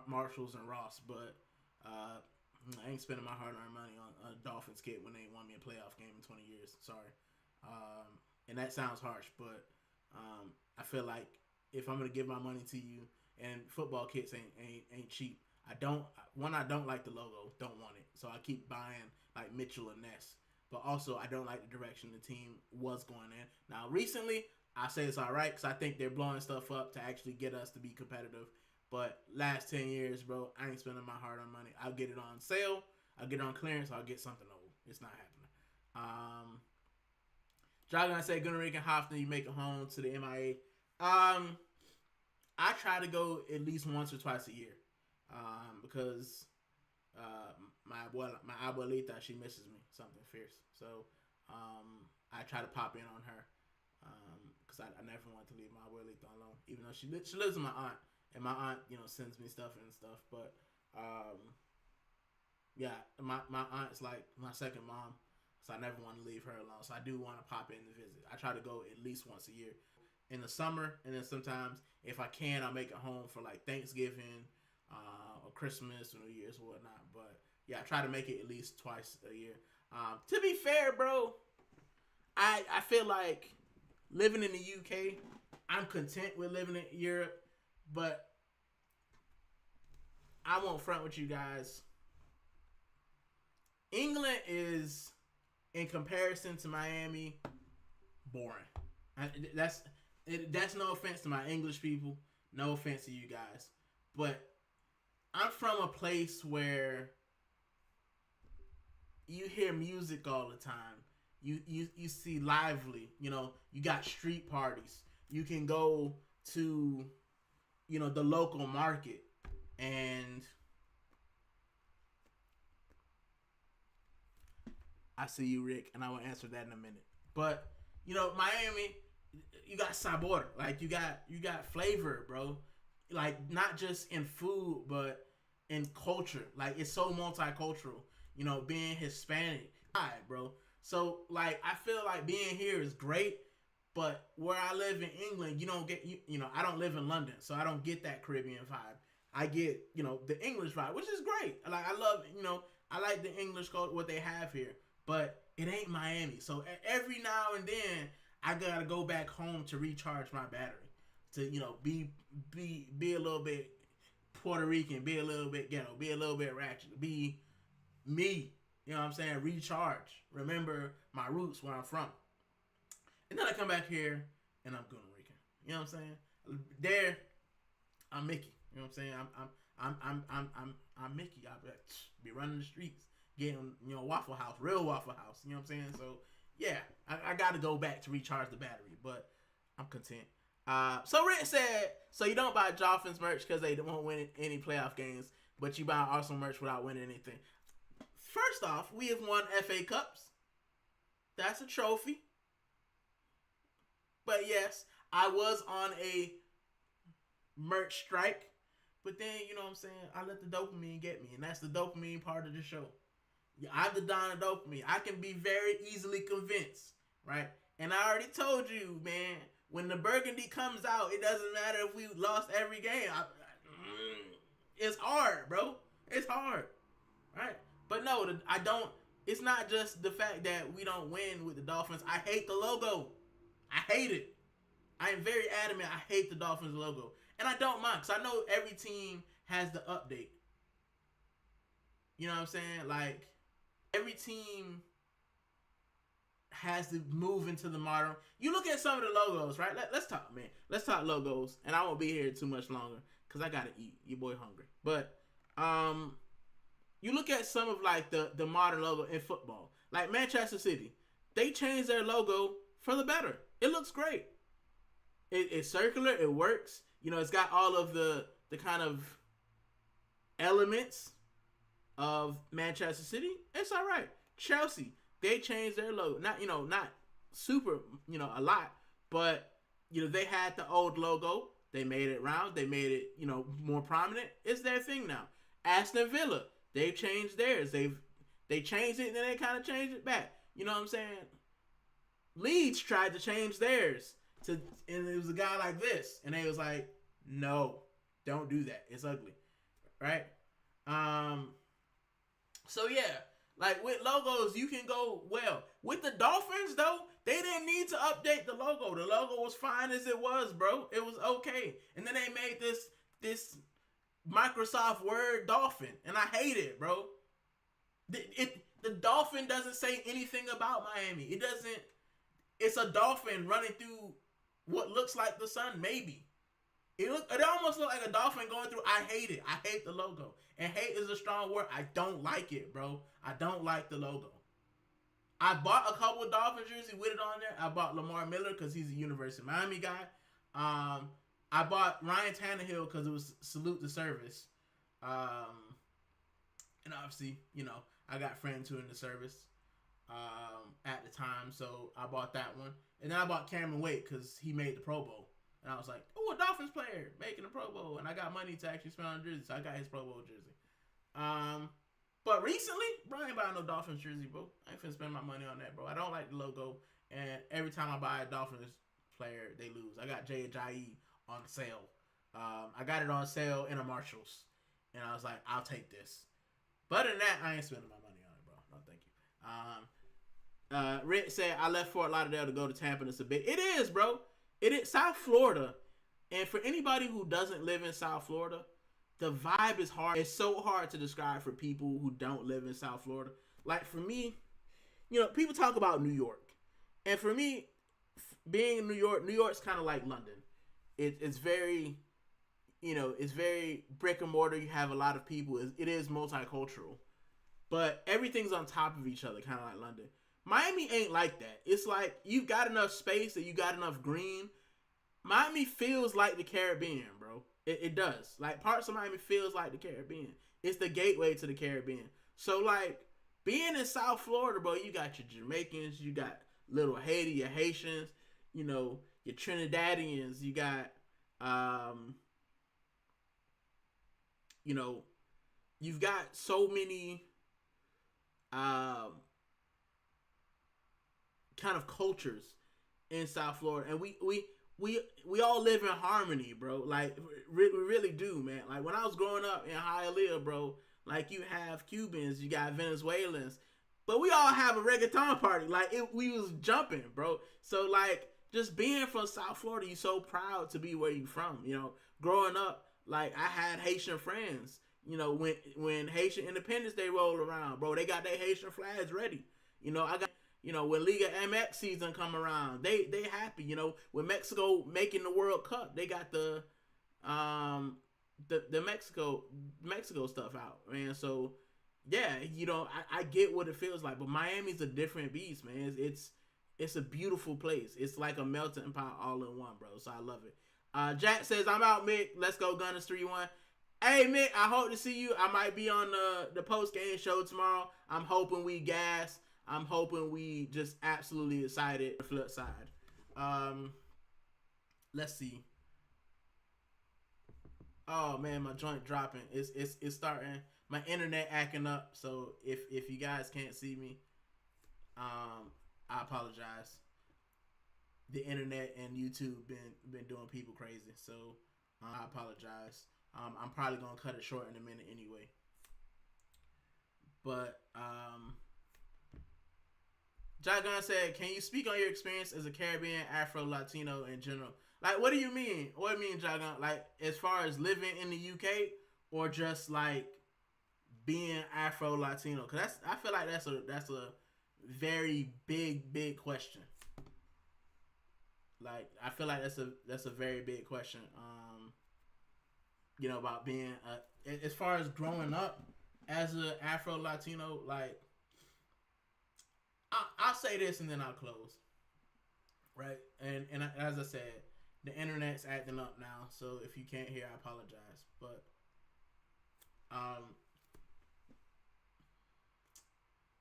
Marshalls and Ross, but I ain't spending my hard-earned money on a Dolphins kit when they won me a playoff game in 20 years. Sorry. And that sounds harsh, but I feel like if I'm gonna give my money to you, and football kits ain't cheap. I don't like the logo. Don't want it. So I keep buying like Mitchell and Ness. But also I don't like the direction the team was going in. Now recently I say it's all right because I think they're blowing stuff up to actually get us to be competitive. But last 10 years, bro, I ain't spending my hard-earned money. I'll get it on sale. I'll get it on clearance. I'll get something old. It's not happening. John gonna say Gooner Rican Hoffman, you make it home to the MIA. I try to go at least once or twice a year. Because my abuelita, she misses me something fierce. So I try to pop in on her. Because I never want to leave my abuelita alone. Even though she lives with my aunt. And my aunt, sends me stuff and stuff. But yeah, my aunt's like my second mom. So I never want to leave her alone. So I do want to pop in and visit. I try to go at least once a year in the summer. And then sometimes, if I can, I'll make it home for like Thanksgiving or Christmas or New Year's or whatnot. But yeah, I try to make it at least twice a year. To be fair, bro, I feel like living in the UK, I'm content with living in Europe. But I won't front with you guys. England is, in comparison to Miami, boring. That's no offense to my English people. No offense to you guys. But I'm from a place where you hear music all the time. You see lively. You got street parties. You can go to, the local market. And I see you, Rick, and I will answer that in a minute. But Miami, you got sabor, like you got flavor, bro. Like not just in food, but in culture. Like it's so multicultural. Being Hispanic, bro. So like I feel like being here is great, but where I live in England, you don't get I don't live in London, so I don't get that Caribbean vibe. I get the English vibe, which is great. Like I love I like the English culture, what they have here. but it ain't Miami. So every now and then, I gotta go back home to recharge my battery, to be a little bit Puerto Rican, be a little bit ghetto, be a little bit ratchet, be me. You know what I'm saying? Recharge. Remember my roots, where I'm from. And then I come back here and I'm Gooner Rican. You know what I'm saying? There, I'm Mickey. You know what I'm saying? I'm Mickey. I be running the streets, getting Waffle House, real Waffle House. You know what I'm saying? So yeah, I got to go back to recharge the battery, but I'm content. So Rick said, so you don't buy Dolphins merch because they won't win any playoff games, but you buy Arsenal merch without winning anything. First off, we have won FA Cups. That's a trophy. But yes, I was on a merch strike. But then, you know what I'm saying, I let the dopamine get me. And that's the dopamine part of the show. I'm the Don of dopamine. I can be very easily convinced, right? And I already told you, man, when the burgundy comes out, it doesn't matter if we lost every game. It's hard, bro. It's hard, right? But no, I don't. It's not just the fact that we don't win with the Dolphins. I hate the logo. I hate it. I am very adamant. I hate the Dolphins logo. And I don't mind, because I know every team has the update. You know what I'm saying? Like, every team has to move into the modern. You look at some of the logos, right? Let's talk, man. Let's talk logos. And I won't be here too much longer, because I got to eat. Your boy hungry. But, you look at some of, like, the modern logo in football. Like Manchester City. They changed their logo for the better. It looks great. It's circular. It works. You know, it's got all of the kind of elements of Manchester City. It's all right. Chelsea, they changed their logo. Not super, a lot. But, they had the old logo. They made it round. They made it, more prominent. It's their thing now. Aston Villa, they've changed theirs. They changed it and then they kind of changed it back. You know what I'm saying? Leeds tried to change theirs. And it was a guy like this, and they was like, no, don't do that, it's ugly, right? So yeah, like with logos you can go well. With the Dolphins though, they didn't need to update the logo. The logo was fine as it was, bro. It was okay. And then they made this Microsoft Word dolphin, and I hate it, bro. The dolphin doesn't say anything about Miami. It doesn't. It's a dolphin running through what looks like the sun, maybe. It almost looks like a dolphin going through. I hate it. I hate the logo. And hate is a strong word. I don't like it, bro. I don't like the logo. I bought a couple of Dolphins jerseys with it on there. I bought Lamar Miller because he's a University of Miami guy. I bought Ryan Tannehill because it was salute the service. And obviously, I got friends who are in the service at the time, so I bought that one. And then I bought Cameron Wake because he made the Pro Bowl. And I was like, oh, a Dolphins player making a Pro Bowl. And I got money to actually spend on jersey, so I got his Pro Bowl jersey. But recently, bro, I ain't buying no Dolphins jersey, bro. I ain't finna spend my money on that, bro. I don't like the logo. And every time I buy a Dolphins player, they lose. I got Jay Ajayi on sale. I got it on sale in a Marshalls. And I was like, I'll take this. But other than that, I ain't spending my money on it, bro. No, thank you. Rick said, I left Fort Lauderdale to go to Tampa. It's a bit. It is, bro. It is South Florida. And for anybody who doesn't live in South Florida, the vibe is hard. It's so hard to describe for people who don't live in South Florida. Like for me, people talk about New York. And for me, being in New York's kind of like London. It's very, it's very brick and mortar. You have a lot of people. It is multicultural. But everything's on top of each other, kind of like London. Miami ain't like that. It's like you got enough space and you got enough green. Miami feels like the Caribbean, bro. It does. Like parts of Miami feels like the Caribbean. It's the gateway to the Caribbean. So like being in South Florida, bro, you got your Jamaicans, you got little Haiti, your Haitians, your Trinidadians, you got you've got so many kind of cultures in South Florida, and we all live in harmony, bro. Like we really do, man. Like when I was growing up in Hialeah, bro, like you have Cubans, you got Venezuelans, but we all have a reggaeton party. Like we was jumping, bro. So like just being from South Florida, you so proud to be where you from. You know, growing up, like I had Haitian friends. You know, when Haitian Independence Day rolled around, bro, they got their Haitian flags ready. You know, I got. You know, when Liga MX season come around, they happy. You know, when Mexico making the World Cup, they got the Mexico stuff out, man. So yeah, you know, I get what it feels like, but Miami's a different beast, man. It's a beautiful place. It's like a melting pot all in one, bro. So I love it. Jack says, I'm out, Mick. Let's go Gunners 3-1. Hey, Mick, I hope to see you. I might be on the post-game show tomorrow. I'm hoping we gas. I'm hoping we just absolutely excited. The flip side. Let's see. Oh man, my joint dropping. It's starting. My internet acting up. So if you guys can't see me, I apologize. The internet and YouTube been doing people crazy. So I apologize. I'm probably gonna cut it short in a minute anyway. But John Gunn said, "Can you speak on your experience as a Caribbean Afro Latino in general? Like, what do you mean? What do you mean, John Gunn? Like, as far as living in the UK, or just like being Afro Latino? Because I feel like that's a very big question. Like, I feel like that's a very big question. You know, about being as far as growing up as an Afro Latino, like." I'll say this and then I'll close. Right? And as I said, the internet's acting up now, so if you can't hear, I apologize. But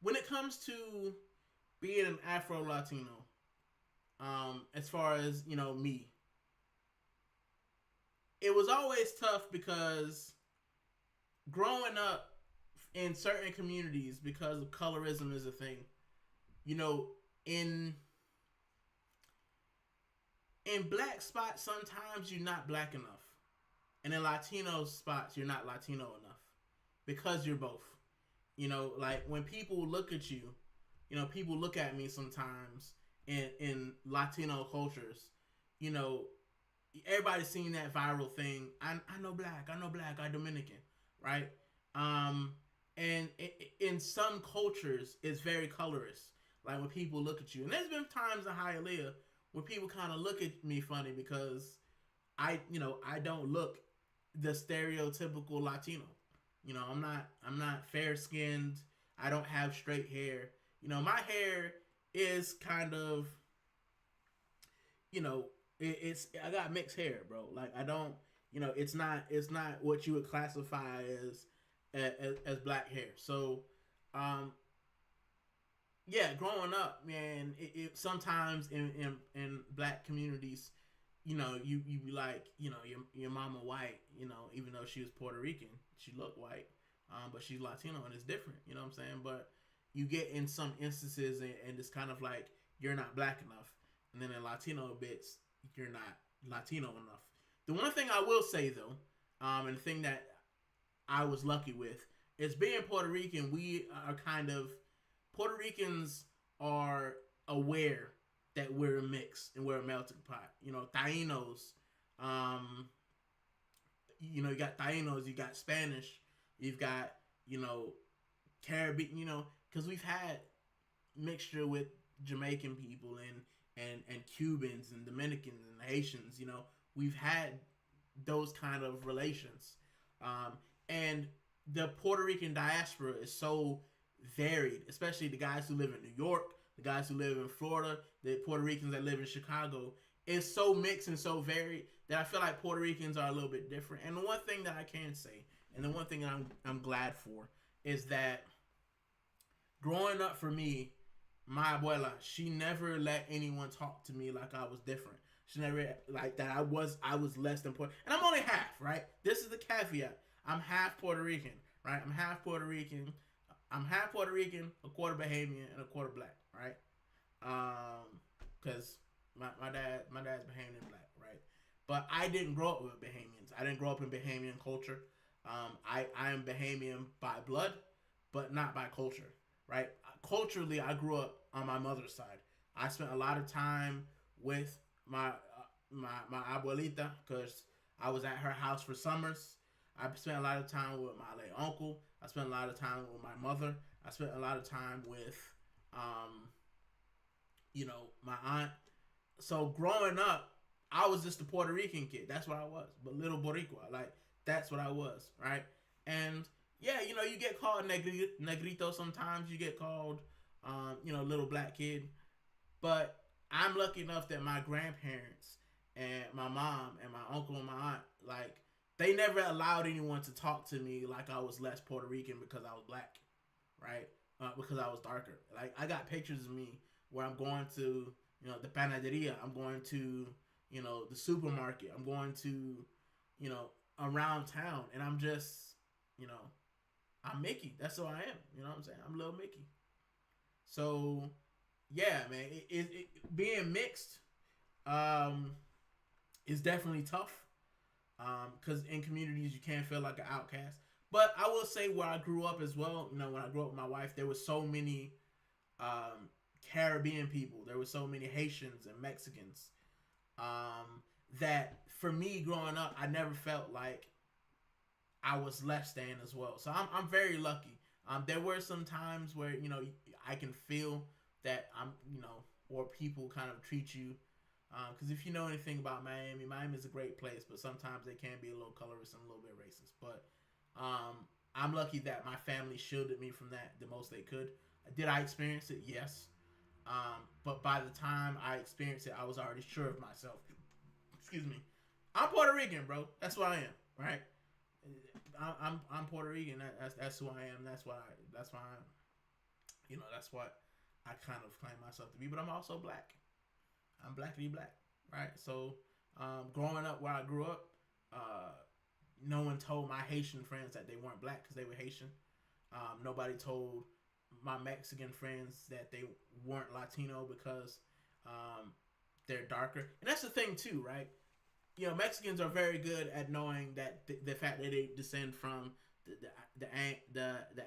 when it comes to being an Afro Latino, as far as, you know, me, it was always tough because growing up in certain communities, because colorism is a thing. You know, in black spots, sometimes you're not black enough. And in Latino spots, you're not Latino enough. Because you're both. You know, like when people look at you, you know, people look at me sometimes in Latino cultures, you know, everybody's seen that viral thing. I know black, I Dominican, right? And in some cultures, it's very colorist. Like when people look at you, and there's been times in Hialeah where people kind of look at me funny because I don't look the stereotypical Latino. You know, I'm not fair skinned. I don't have straight hair. You know, my hair is kind of, you know, I got mixed hair, bro. Like I don't, you know, it's not what you would classify as black hair. So, yeah, growing up, man, it sometimes in black communities, you know, you be like, you know, your mama white, you know, even though she was Puerto Rican, she looked white, but she's Latino and it's different, you know what I'm saying? But you get in some instances and it's kind of like you're not black enough, and then in Latino bits you're not Latino enough. The one thing I will say though, and the thing that I was lucky with is being Puerto Rican. We are kind of Puerto Ricans are aware that we're a mix and we're a melting pot. You know, Tainos, you know, you got Tainos, you got Spanish, you've got, you know, Caribbean, you know, because we've had mixture with Jamaican people and Cubans and Dominicans and Haitians, you know, we've had those kind of relations. And the Puerto Rican diaspora is so varied, especially the guys who live in New York, the guys who live in Florida, the Puerto Ricans that live in Chicago. It's so mixed and so varied that I feel like Puerto Ricans are a little bit different. And the one thing that I can say, and the one thing that I'm glad for, is that growing up for me, my abuela, she never let anyone talk to me like I was different. She never like that I was less than Puerto. And I'm only half, right? This is the caveat. I'm half Puerto Rican, right? I'm half Puerto Rican, a quarter Bahamian, and a quarter black, right? Because my dad's Bahamian and black, right? But I didn't grow up with Bahamians. I didn't grow up in Bahamian culture. I am Bahamian by blood, but not by culture. right? Culturally, I grew up on my mother's side. I spent a lot of time with my abuelita because I was at her house for summers. I spent a lot of time with my late uncle. I spent a lot of time with my mother. I spent a lot of time with, um, my aunt. So growing up, I was just a Puerto Rican kid. That's what I was, but little Boricua. Like that's what I was, right? And yeah, you get called negrito sometimes. You get called, little black kid. But I'm lucky enough that my grandparents and my mom and my uncle and my aunt, like, they never allowed anyone to talk to me like I was less Puerto Rican because I was black, right? Because I was darker. Like, I got pictures of me where I'm going to, the panaderia. I'm going to, the supermarket. I'm going to, around town. And I'm just, I'm Mickey. That's who I am. You know what I'm saying? I'm little Mickey. So, yeah, man, being mixed is definitely tough because in communities you can't feel like an outcast. But I will say where I grew up as well, when I grew up with my wife, there was so many Caribbean people. There were so many Haitians and Mexicans that for me growing up, I never felt like I was less than as well. So I'm very lucky. There were some times where, I can feel that or people kind of treat you. Because if you know anything about Miami is a great place, but sometimes they can be a little colorist and a little bit racist. But I'm lucky that my family shielded me from that the most they could. Did I experience it? Yes. But by the time I experienced it, I was already sure of myself. Excuse me. I'm Puerto Rican, bro. That's what I am, right? I'm Puerto Rican. That's who I am. That's why I'm. That's what I kind of claim myself to be. But I'm also black. I'm blackity black, right? So, growing up where I grew up, no one told my Haitian friends that they weren't black because they were Haitian. Nobody told my Mexican friends that they weren't Latino because they're darker. And that's the thing too, right? Mexicans are very good at knowing that the fact that they descend from the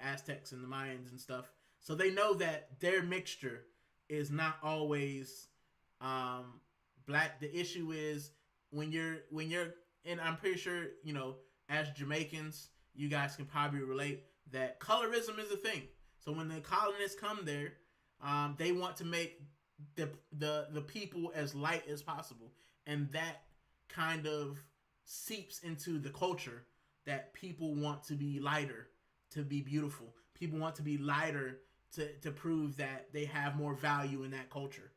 Aztecs and the Mayans and stuff. So they know that their mixture is not always black. The issue is when you're, and I'm pretty sure, as Jamaicans, you guys can probably relate that colorism is a thing. So when the colonists come there, they want to make the people as light as possible, and that kind of seeps into the culture that people want to be lighter, to be beautiful. People want to be lighter to prove that they have more value in that culture.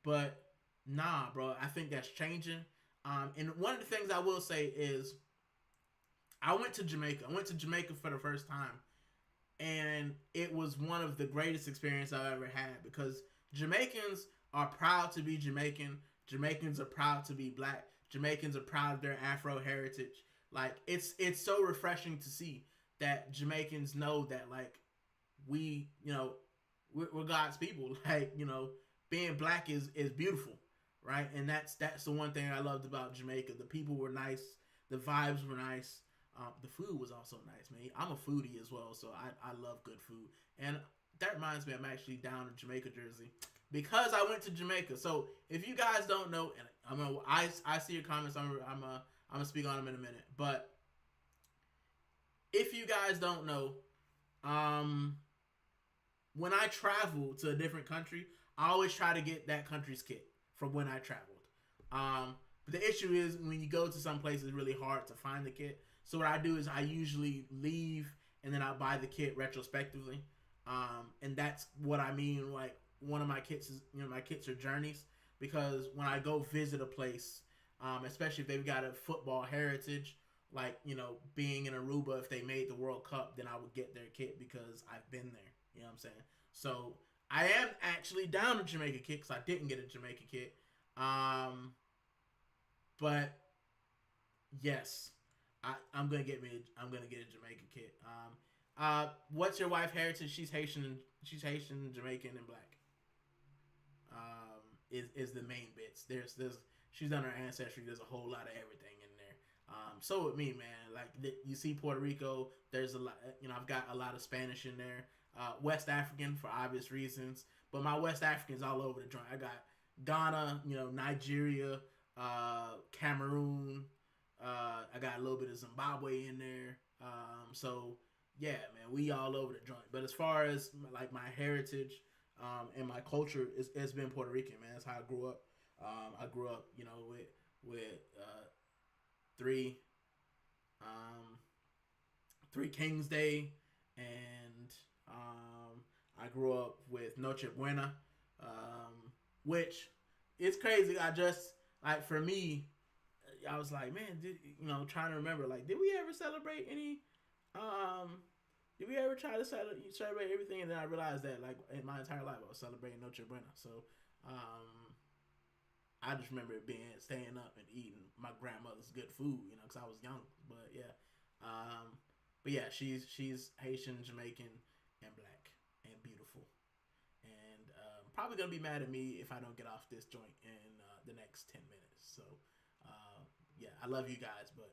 But nah, bro, I think that's changing. And one of the things I will say is I went to Jamaica. I went to Jamaica for the first time. And it was one of the greatest experiences I've ever had because Jamaicans are proud to be Jamaican. Jamaicans are proud to be black. Jamaicans are proud of their Afro heritage. Like, it's so refreshing to see that Jamaicans know that, like, we're God's people. Like, being black is beautiful, right? And that's the one thing I loved about Jamaica. The people were nice. The vibes were nice. The food was also nice, man. I'm a foodie as well, so I love good food. And that reminds me, I'm actually down in Jamaica, Jersey, because I went to Jamaica. So if you guys don't know, and I see your comments. I'm gonna speak on them in a minute. But if you guys don't know, when I travel to a different country, I always try to get that country's kit from when I traveled. But the issue is when you go to some place, it's really hard to find the kit. So what I do is I usually leave and then I buy the kit retrospectively. And that's what I mean. Like, one of my kits is, my kits are journeys, because when I go visit a place, especially if they've got a football heritage, like, being in Aruba, if they made the World Cup, then I would get their kit because I've been there. You know what I'm saying? So I am actually down to Jamaica kit because I didn't get a Jamaica kit. But yes, I'm gonna get a Jamaican kit. What's your wife heritage? She's Haitian, Jamaican, and black. Is the main bits. There's she's done her ancestry. There's a whole lot of everything in there. So with me, man, like you see Puerto Rico. There's a lot. I've got a lot of Spanish in there. West African for obvious reasons, but my West African's all over the joint. I got Ghana, Nigeria, Cameroon. I got a little bit of Zimbabwe in there. So yeah, man, we all over the joint. But as far as like my heritage and my culture, it's been Puerto Rican, man. That's how I grew up. I grew up, with three Three Kings Day, and I grew up with Noche Buena, which it's crazy. I just like for me, I was like, man, trying to remember, like, did we ever celebrate any? Did we ever try to celebrate everything? And then I realized that, like, in my entire life, I was celebrating Noche Buena. So, I just remember staying up and eating my grandmother's good food, because I was young. But yeah, she's Haitian, Jamaican, and black, and beautiful, and probably gonna be mad at me if I don't get off this joint in the next 10 minutes. So, yeah, I love you guys, but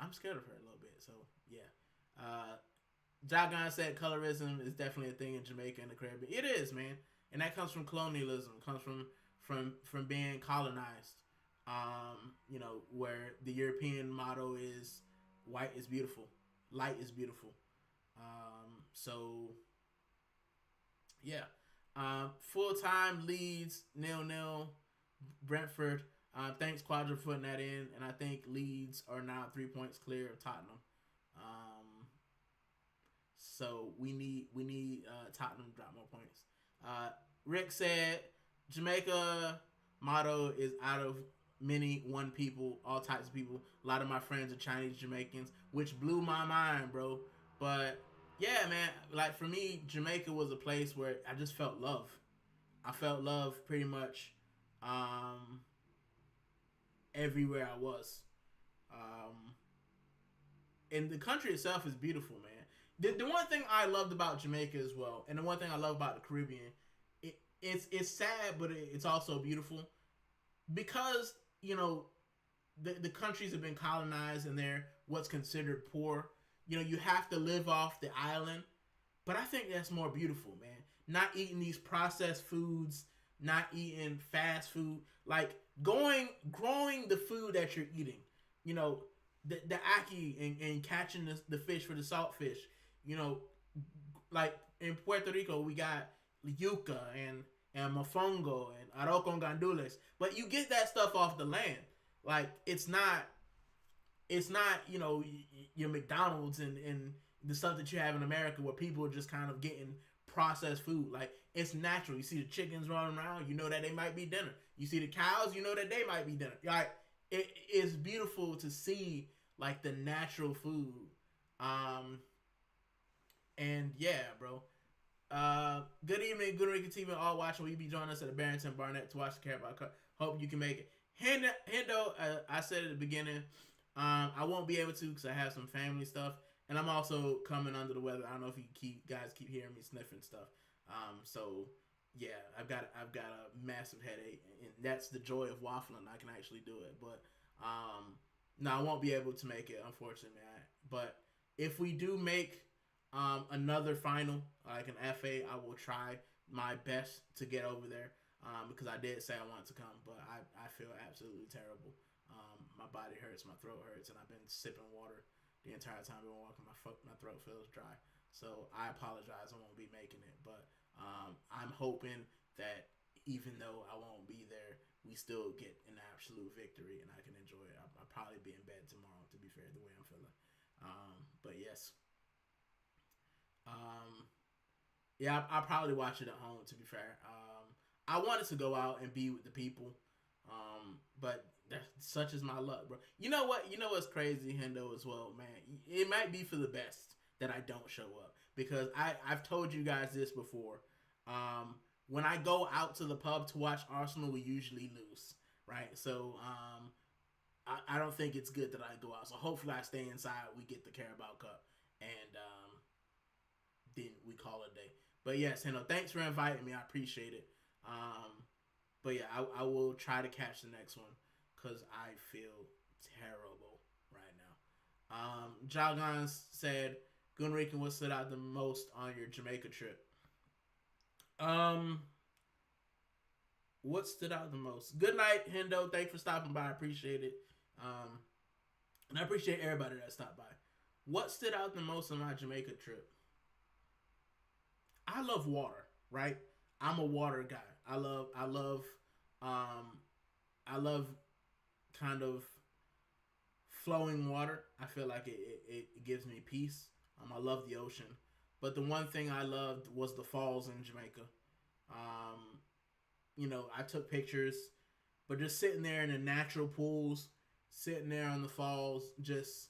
I'm scared of her a little bit. So yeah, Jagan said colorism is definitely a thing in Jamaica and the Caribbean. It is, man, and that comes from colonialism. It comes from being colonized. Where the European motto is white is beautiful, light is beautiful. So yeah, full time Leeds 0-0, Brentford. Thanks Quadra for putting that in, and I think Leeds are now 3 points clear of Tottenham. So we need Tottenham to drop more points. Rick said Jamaica motto is out of many, one people, all types of people. A lot of my friends are Chinese Jamaicans, which blew my mind, bro. But yeah, man, like for me, Jamaica was a place where I just felt love. I felt love pretty much everywhere I was. And the country itself is beautiful, man. The one thing I loved about Jamaica as well, and the one thing I love about the Caribbean, it's sad, but it's also beautiful, because the countries have been colonized and they're what's considered poor. You have to live off the island, but I think that's more beautiful, man. Not eating these processed foods, not eating fast food, like growing the food that you're eating. The ackee and catching the fish for the salt fish. Like in Puerto Rico, we got yuca and mofongo and arroz con gandules, but you get that stuff off the land. Like it's not your McDonald's and the stuff that you have in America where people are just kind of getting processed food. Like it's natural. You see the chickens running around, that they might be dinner. You see the cows, that they might be dinner. Like it is beautiful to see like the natural food. And yeah, bro. Good evening, Gooner Rican TV. All watching. Will you be joining us at the Barrington Barnett to watch the Carabao Cup? Hope you can make it. Hendo, I said at the beginning, I won't be able to because I have some family stuff, and I'm also coming under the weather. I don't know if you guys keep hearing me sniffing stuff. So yeah, I've got a massive headache, and that's the joy of waffling. I can actually do it, but no, I won't be able to make it, unfortunately. But if we do make another final, like an FA, I will try my best to get over there, because I did say I wanted to come, but I feel absolutely terrible. My body hurts, my throat hurts, and I've been sipping water the entire time I've been walking. My throat feels dry, so I apologize. I won't be making it, but I'm hoping that even though I won't be there, we still get an absolute victory and I can enjoy it. I'll probably be in bed tomorrow, to be fair, the way I'm feeling. But yes. Yeah, I'll probably watch it at home, to be fair. I wanted to go out and be with the people, but such is my luck, bro. You know what? You know what's crazy, Hendo, as well, man? It might be for the best that I don't show up, because I've told you guys this before. When I go out to the pub to watch Arsenal, we usually lose, right? So I don't think it's good that I go out. So hopefully I stay inside, we get the Carabao Cup, and then we call it a day. But yes, Hendo, thanks for inviting me. I appreciate it. But yeah, I will try to catch the next one, because I feel terrible right now. Jagan said Gooner Rican, what stood out the most on your Jamaica trip? Um, what stood out the most? Good night, Hendo. Thanks for stopping by. I appreciate it. Um, and I appreciate everybody that stopped by. What stood out the most on my Jamaica trip? I love water, right? I'm a water guy. Um, I love kind of flowing water. I feel like it gives me peace. I love the ocean. But the one thing I loved was the falls in Jamaica. Um, I took pictures, but just sitting there in the natural pools, sitting there on the falls, just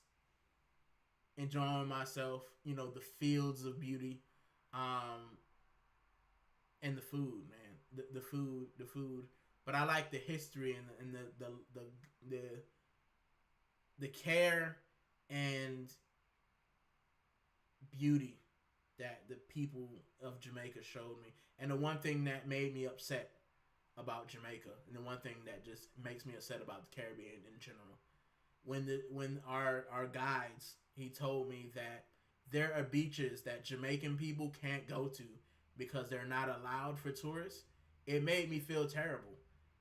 enjoying myself. The fields of beauty, um, and the food, man. The food. But I like the history and the care and beauty that the people of Jamaica showed me. And the one thing that made me upset about Jamaica, and the one thing that just makes me upset about the Caribbean in general, when our guides, he told me that there are beaches that Jamaican people can't go to because they're not allowed for tourists. It made me feel terrible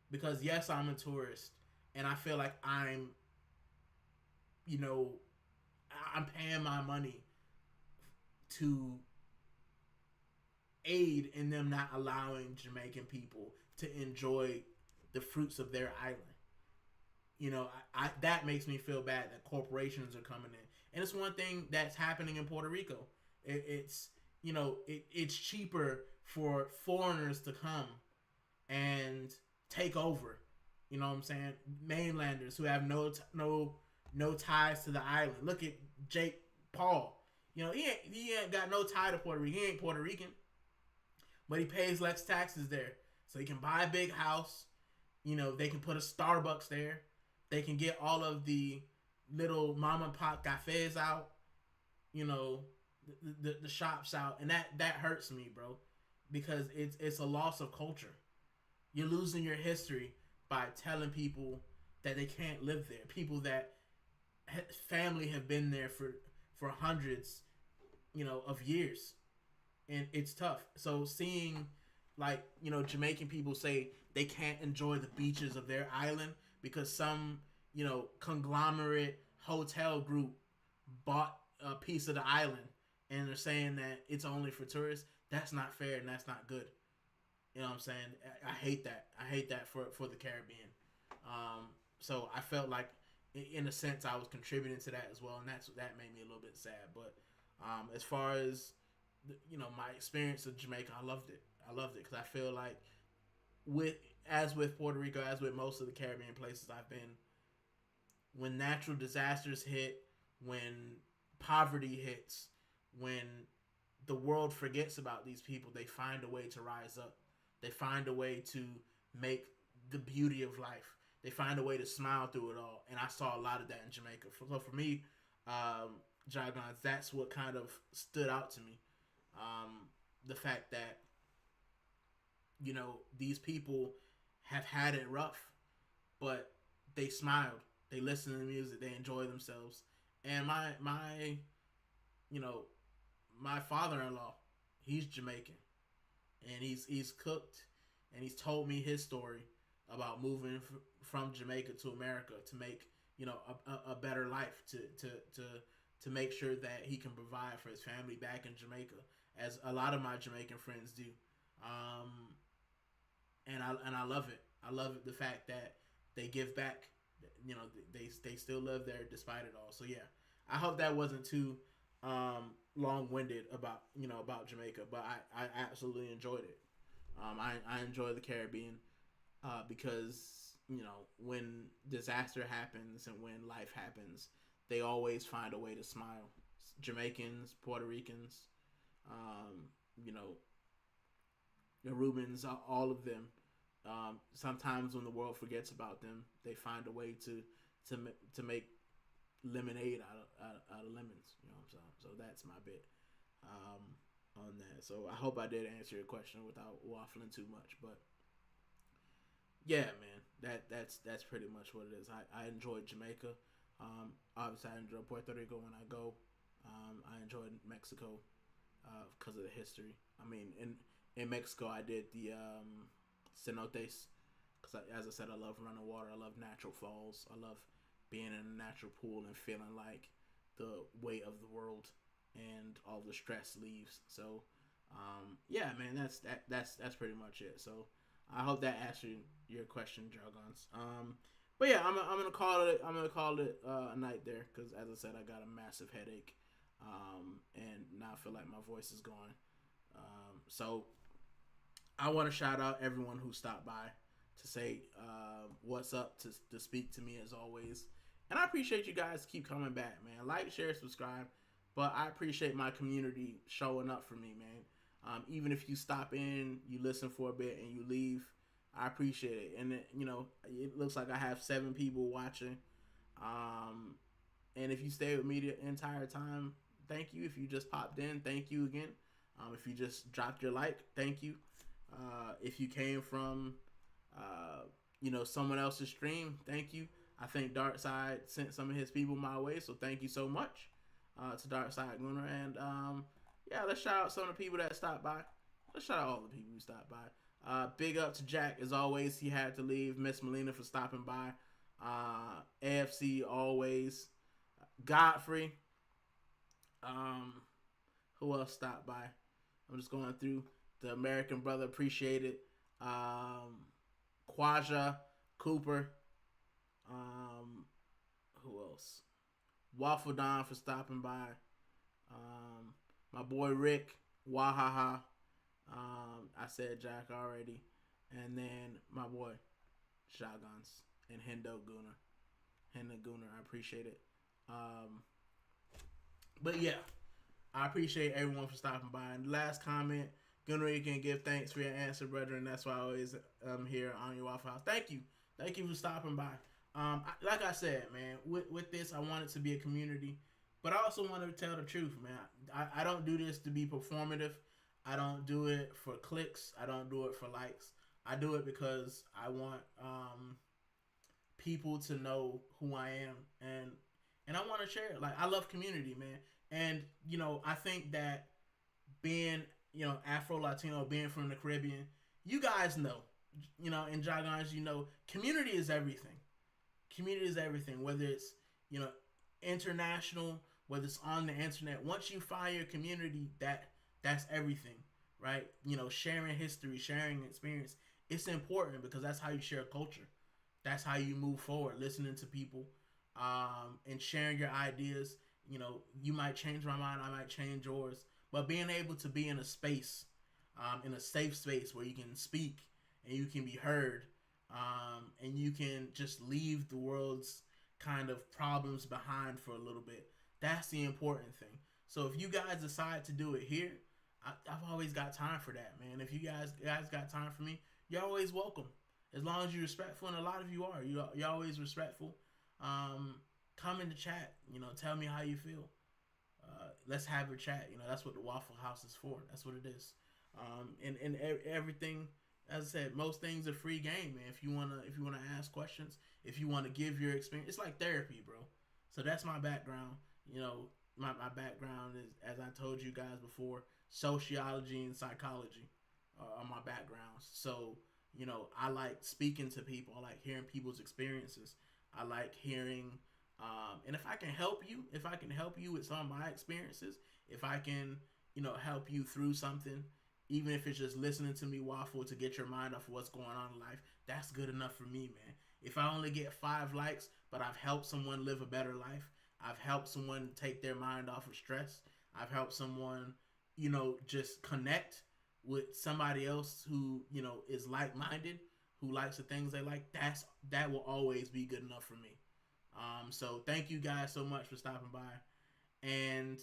because yes, I'm a tourist and I feel like you know I'm paying my money to aid in them not allowing Jamaican people to enjoy the fruits of their island. That makes me feel bad that corporations are coming in, and it's one thing that's happening in Puerto Rico. It's cheaper for foreigners to come and take over. You know what I'm saying? Mainlanders who have no ties to the island. Look at Jake Paul. He ain't got no tie to Puerto Rico. He ain't Puerto Rican, but he pays less taxes there, so he can buy a big house. They can put a Starbucks there. They can get all of the little mom and pop cafes out. The shops out, and that hurts me, bro, because it's a loss of culture. You're losing your history by telling people that they can't live there. People that family have been there for hundreds, of years, and it's tough. So seeing, Jamaican people say they can't enjoy the beaches of their island because some, conglomerate hotel group bought a piece of the island and they're saying that it's only for tourists. That's not fair and that's not good. You know what I'm saying? I hate that. I hate that for the Caribbean. So I felt like, in a sense, I was contributing to that as well, and that made me a little bit sad. But as far as my experience of Jamaica, I loved it. I loved it because I feel like with Puerto Rico, as with most of the Caribbean places I've been, when natural disasters hit, when poverty hits, when the world forgets about these people, they find a way to rise up. They find a way to make the beauty of life. They find a way to smile through it all. And I saw a lot of that in Jamaica. So for me, Jargons, that's what kind of stood out to me. The fact that, these people have had it rough, but they smiled. They listened to the music. They enjoy themselves. And my father-in-law, he's Jamaican, and he's cooked, and he's told me his story about moving from Jamaica to America to make a better life, to make sure that he can provide for his family back in Jamaica, as a lot of my Jamaican friends do. And I love it. I love it, the fact that they give back. They still live there despite it all. So yeah, I hope that wasn't too long-winded about Jamaica, but I absolutely enjoyed it. I enjoy the Caribbean because when disaster happens and when life happens, they always find a way to smile. Jamaicans, Puerto Ricans, Arubans, all of them. Sometimes when the world forgets about them, they find a way to make lemonade out of lemons. You know what I'm saying? So that's my bit on that. So I hope I did answer your question without waffling too much. But yeah, man, that's pretty much what it is. I enjoy Jamaica. Obviously, I enjoy Puerto Rico when I go. I enjoyed Mexico because of the history. I mean, in Mexico, I did the cenotes because, as I said, I love running water. I love natural falls. I love being in a natural pool and feeling like the weight of the world and all the stress leaves. So, yeah, man, that's pretty much it. So, I hope that answered your question, Jargons. But yeah, I'm gonna call it. I'm gonna call it a night there because, as I said, I got a massive headache, and now I feel like my voice is gone. So I want to shout out everyone who stopped by to say what's up, to speak to me as always, and I appreciate you guys keep coming back, man. Like, share, subscribe. But I appreciate my community showing up for me, man. Even if you stop in, you listen for a bit, and you leave, I appreciate it. And it looks like I have 7 people watching. And if you stay with me the entire time, thank you. If you just popped in, thank you again. If you just dropped your like, thank you. If you came from, someone else's stream, thank you. I think Darkside sent some of his people my way, so thank you so much to Darkside Gooner. And yeah, let's shout out some of the people that stopped by. Let's shout out all the people who stopped by. Big up to Jack, as always. He had to leave. Miss Melina for stopping by. AFC always. Godfrey. Who else stopped by? I'm just going through. The American brother, appreciate it. Quaja, Cooper. Who else? Waffle Don for stopping by. My boy Rick, Wahaha. I said Jack already. And then my boy, Shotguns and Hendo Gooner. I appreciate it. But yeah, I appreciate everyone for stopping by. And last comment, Gooner Rican, give thanks for your answer, brother. And that's why I always here on your Waffle House. Thank you. Thank you for stopping by. Like I said, man, with this, I want it to be a community. But I also want to tell the truth, man. I don't do this to be performative. I don't do it for clicks. I don't do it for likes. I do it because I want people to know who I am, and I want to share it. Like, I love community, man. And I think that being Afro Latino, being from the Caribbean, you guys know, in Jargons, community is everything. Community is everything. Whether it's international, whether it's on the internet. Once you find your community, that's everything, right? Sharing history, sharing experience. It's important because that's how you share culture. That's how you move forward, listening to people, and sharing your ideas. You might change my mind, I might change yours, but being able to be in a space, in a safe space where you can speak and you can be heard, and you can just leave the world's kind of problems behind for a little bit. That's the important thing. So if you guys decide to do it here, I've always got time for that, man. If you guys got time for me, you're always welcome. As long as you're respectful, and a lot of you are. You're always respectful. Come in the chat. Tell me how you feel. Let's have a chat. That's what the Waffle House is for. That's what it is. And everything, as I said, most things are free game, man. If you wanna ask questions, if you wanna give your experience, it's like therapy, bro. So that's my background. My background is, as I told you guys before, sociology and psychology are my backgrounds. So I like speaking to people. I like hearing people's experiences. I like hearing, and if I can help you with some of my experiences, if I can, help you through something, even if it's just listening to me waffle to get your mind off of what's going on in life, that's good enough for me, man. If I only get 5 likes, but I've helped someone live a better life, I've helped someone take their mind off of stress, I've helped someone, just connect with somebody else who is like-minded, who likes the things they like, that will always be good enough for me. So thank you guys so much for stopping by. And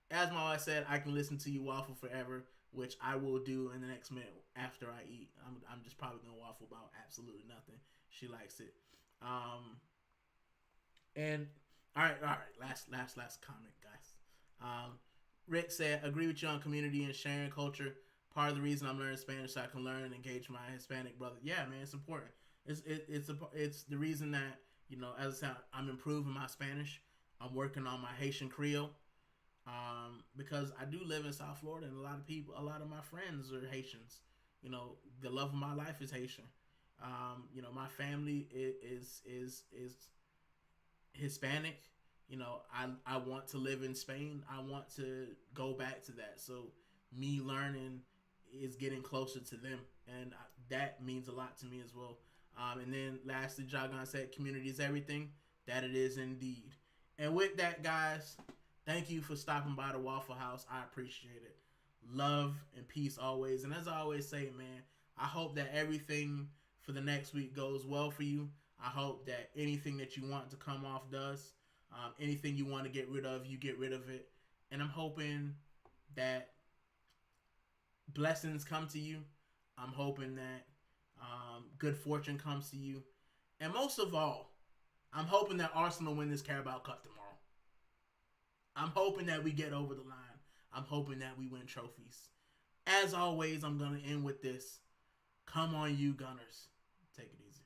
as my wife said, I can listen to you waffle forever, which I will do in the next minute after I eat. I'm just probably gonna waffle about absolutely nothing. She likes it. And all right. Last comment, guys. Rick said, agree with you on community and sharing culture. Part of the reason I'm learning Spanish so I can learn and engage my Hispanic brother. Yeah, man, it's important. It's the reason that as I said, I'm improving my Spanish. I'm working on my Haitian Creole. Because I do live in South Florida, and a lot of my friends are Haitians. You know, the love of my life is Haitian. You know, my family is Hispanic. You know, I want to live in Spain. I want to go back to that. So me learning is getting closer to them, and that means a lot to me as well. And then lastly, Jagan said, "Community is everything." That it is indeed. And with that, guys, thank you for stopping by the Waffle House. I appreciate it. Love and peace always. And as I always say, man, I hope that everything for the next week goes well for you. I hope that anything that you want to come off does. Anything you want to get rid of, you get rid of it. And I'm hoping that blessings come to you. I'm hoping that good fortune comes to you. And most of all, I'm hoping that Arsenal win this Carabao Cup tomorrow. I'm hoping that we get over the line. I'm hoping that we win trophies. As always, I'm going to end with this. Come on, you Gunners. Take it easy.